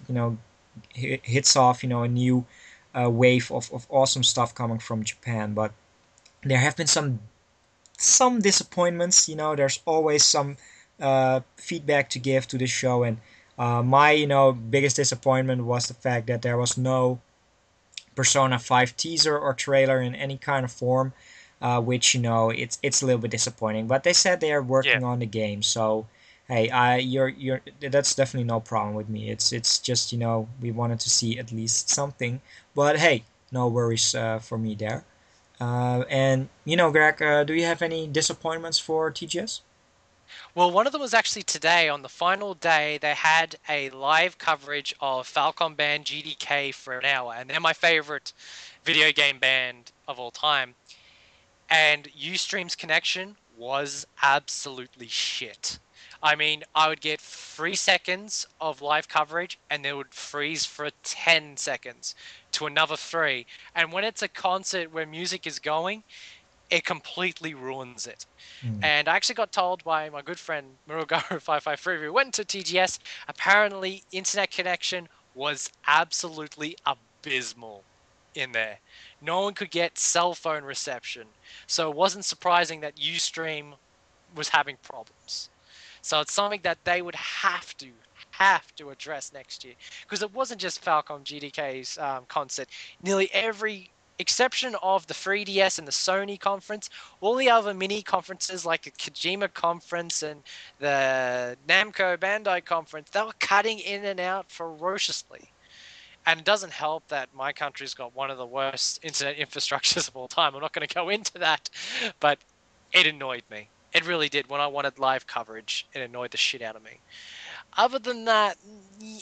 hits off, a new wave of awesome stuff coming from Japan. But there have been some disappointments. There's always some feedback to give to the show, and my biggest disappointment was the fact that there was no Persona 5 teaser or trailer in any kind of form, which it's a little bit disappointing. But they said they are Yeah. working on the game, so hey, you're that's definitely no problem with me. It's just we wanted to see at least something, but hey, no worries for me there. And Greg, do you have any disappointments for TGS? Well, one of them was actually today. On the final day, they had a live coverage of Falcon Band GDK for an hour, and they're my favorite video game band of all time. And Ustream's connection was absolutely shit. I mean, I would get 3 seconds of live coverage and it would freeze for 10 seconds to another three. And when it's a concert where music is going, it completely ruins it. Hmm. And I actually got told by my good friend Murugaro553, who went to TGS, apparently internet connection was absolutely abysmal in there. No one could get cell phone reception. So it wasn't surprising that Ustream was having problems. So it's something that they would have to address next year, because it wasn't just Falcom GDK's concert. Nearly every exception of the 3DS and the Sony conference, all the other mini conferences like the Kojima conference and the Namco Bandai conference, they were cutting in and out ferociously. And it doesn't help that my country's got one of the worst internet infrastructures of all time. I'm not going to go into that, but it annoyed me. It really did. When I wanted live coverage, it annoyed the shit out of me. Other than that,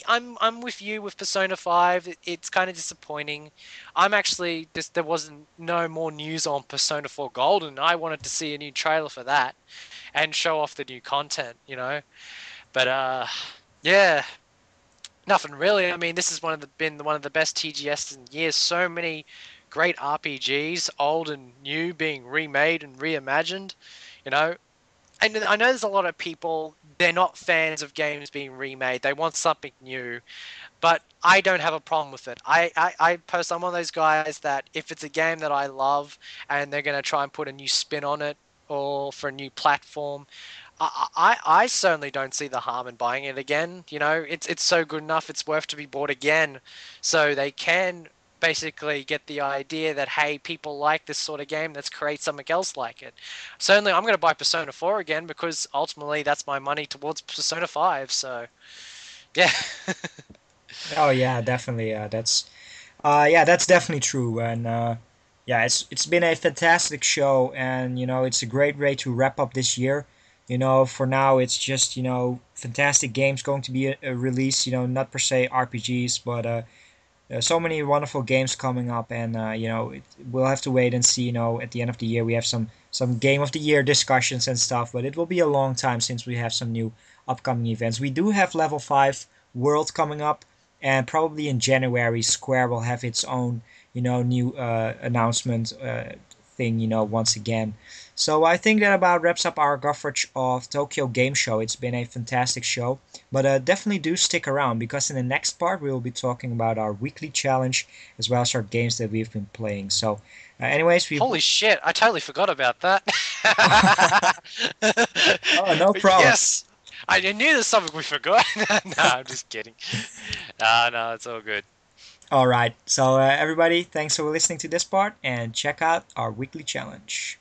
I'm with you with Persona 5. It's kind of disappointing. I'm actually just, there wasn't no more news on Persona 4 Golden. I wanted to see a new trailer for that and show off the new content, you know. But yeah, nothing really. I mean, this has been one of the best TGS in years. So many great RPGs, old and new, being remade and reimagined. You know, and I know there's a lot of people, they're not fans of games being remade. They want something new, but I don't have a problem with it. I'm one of those guys that if it's a game that I love and they're going to try and put a new spin on it or for a new platform, I certainly don't see the harm in buying it again. You know, it's so good enough, it's worth to be bought again. So they can basically get the idea that, hey, people like this sort of game, let's create something else like it. Certainly, I'm going to buy Persona 4 again because ultimately that's my money towards Persona 5. So, yeah. Oh yeah, definitely. That's definitely true. And yeah, it's been a fantastic show, and it's a great way to wrap up this year. For now, it's just fantastic games going to be a release. Not per se RPGs, but so many wonderful games coming up, and we'll have to wait and see. At the end of the year, we have some game of the year discussions and stuff, but it will be a long time since we have some new upcoming events. We do have Level 5 World coming up, and probably in January, Square will have its own new announcement thing. Once again. So I think that about wraps up our coverage of Tokyo Game Show. It's been a fantastic show, but definitely do stick around because in the next part we will be talking about our weekly challenge as well as our games that we've been playing. So, anyways, we Holy shit! I totally forgot about that. oh, no But problem. yes, I knew there's something we forgot. No, I'm just kidding. No, it's all good. All right. So everybody, thanks for listening to this part and check out our weekly challenge.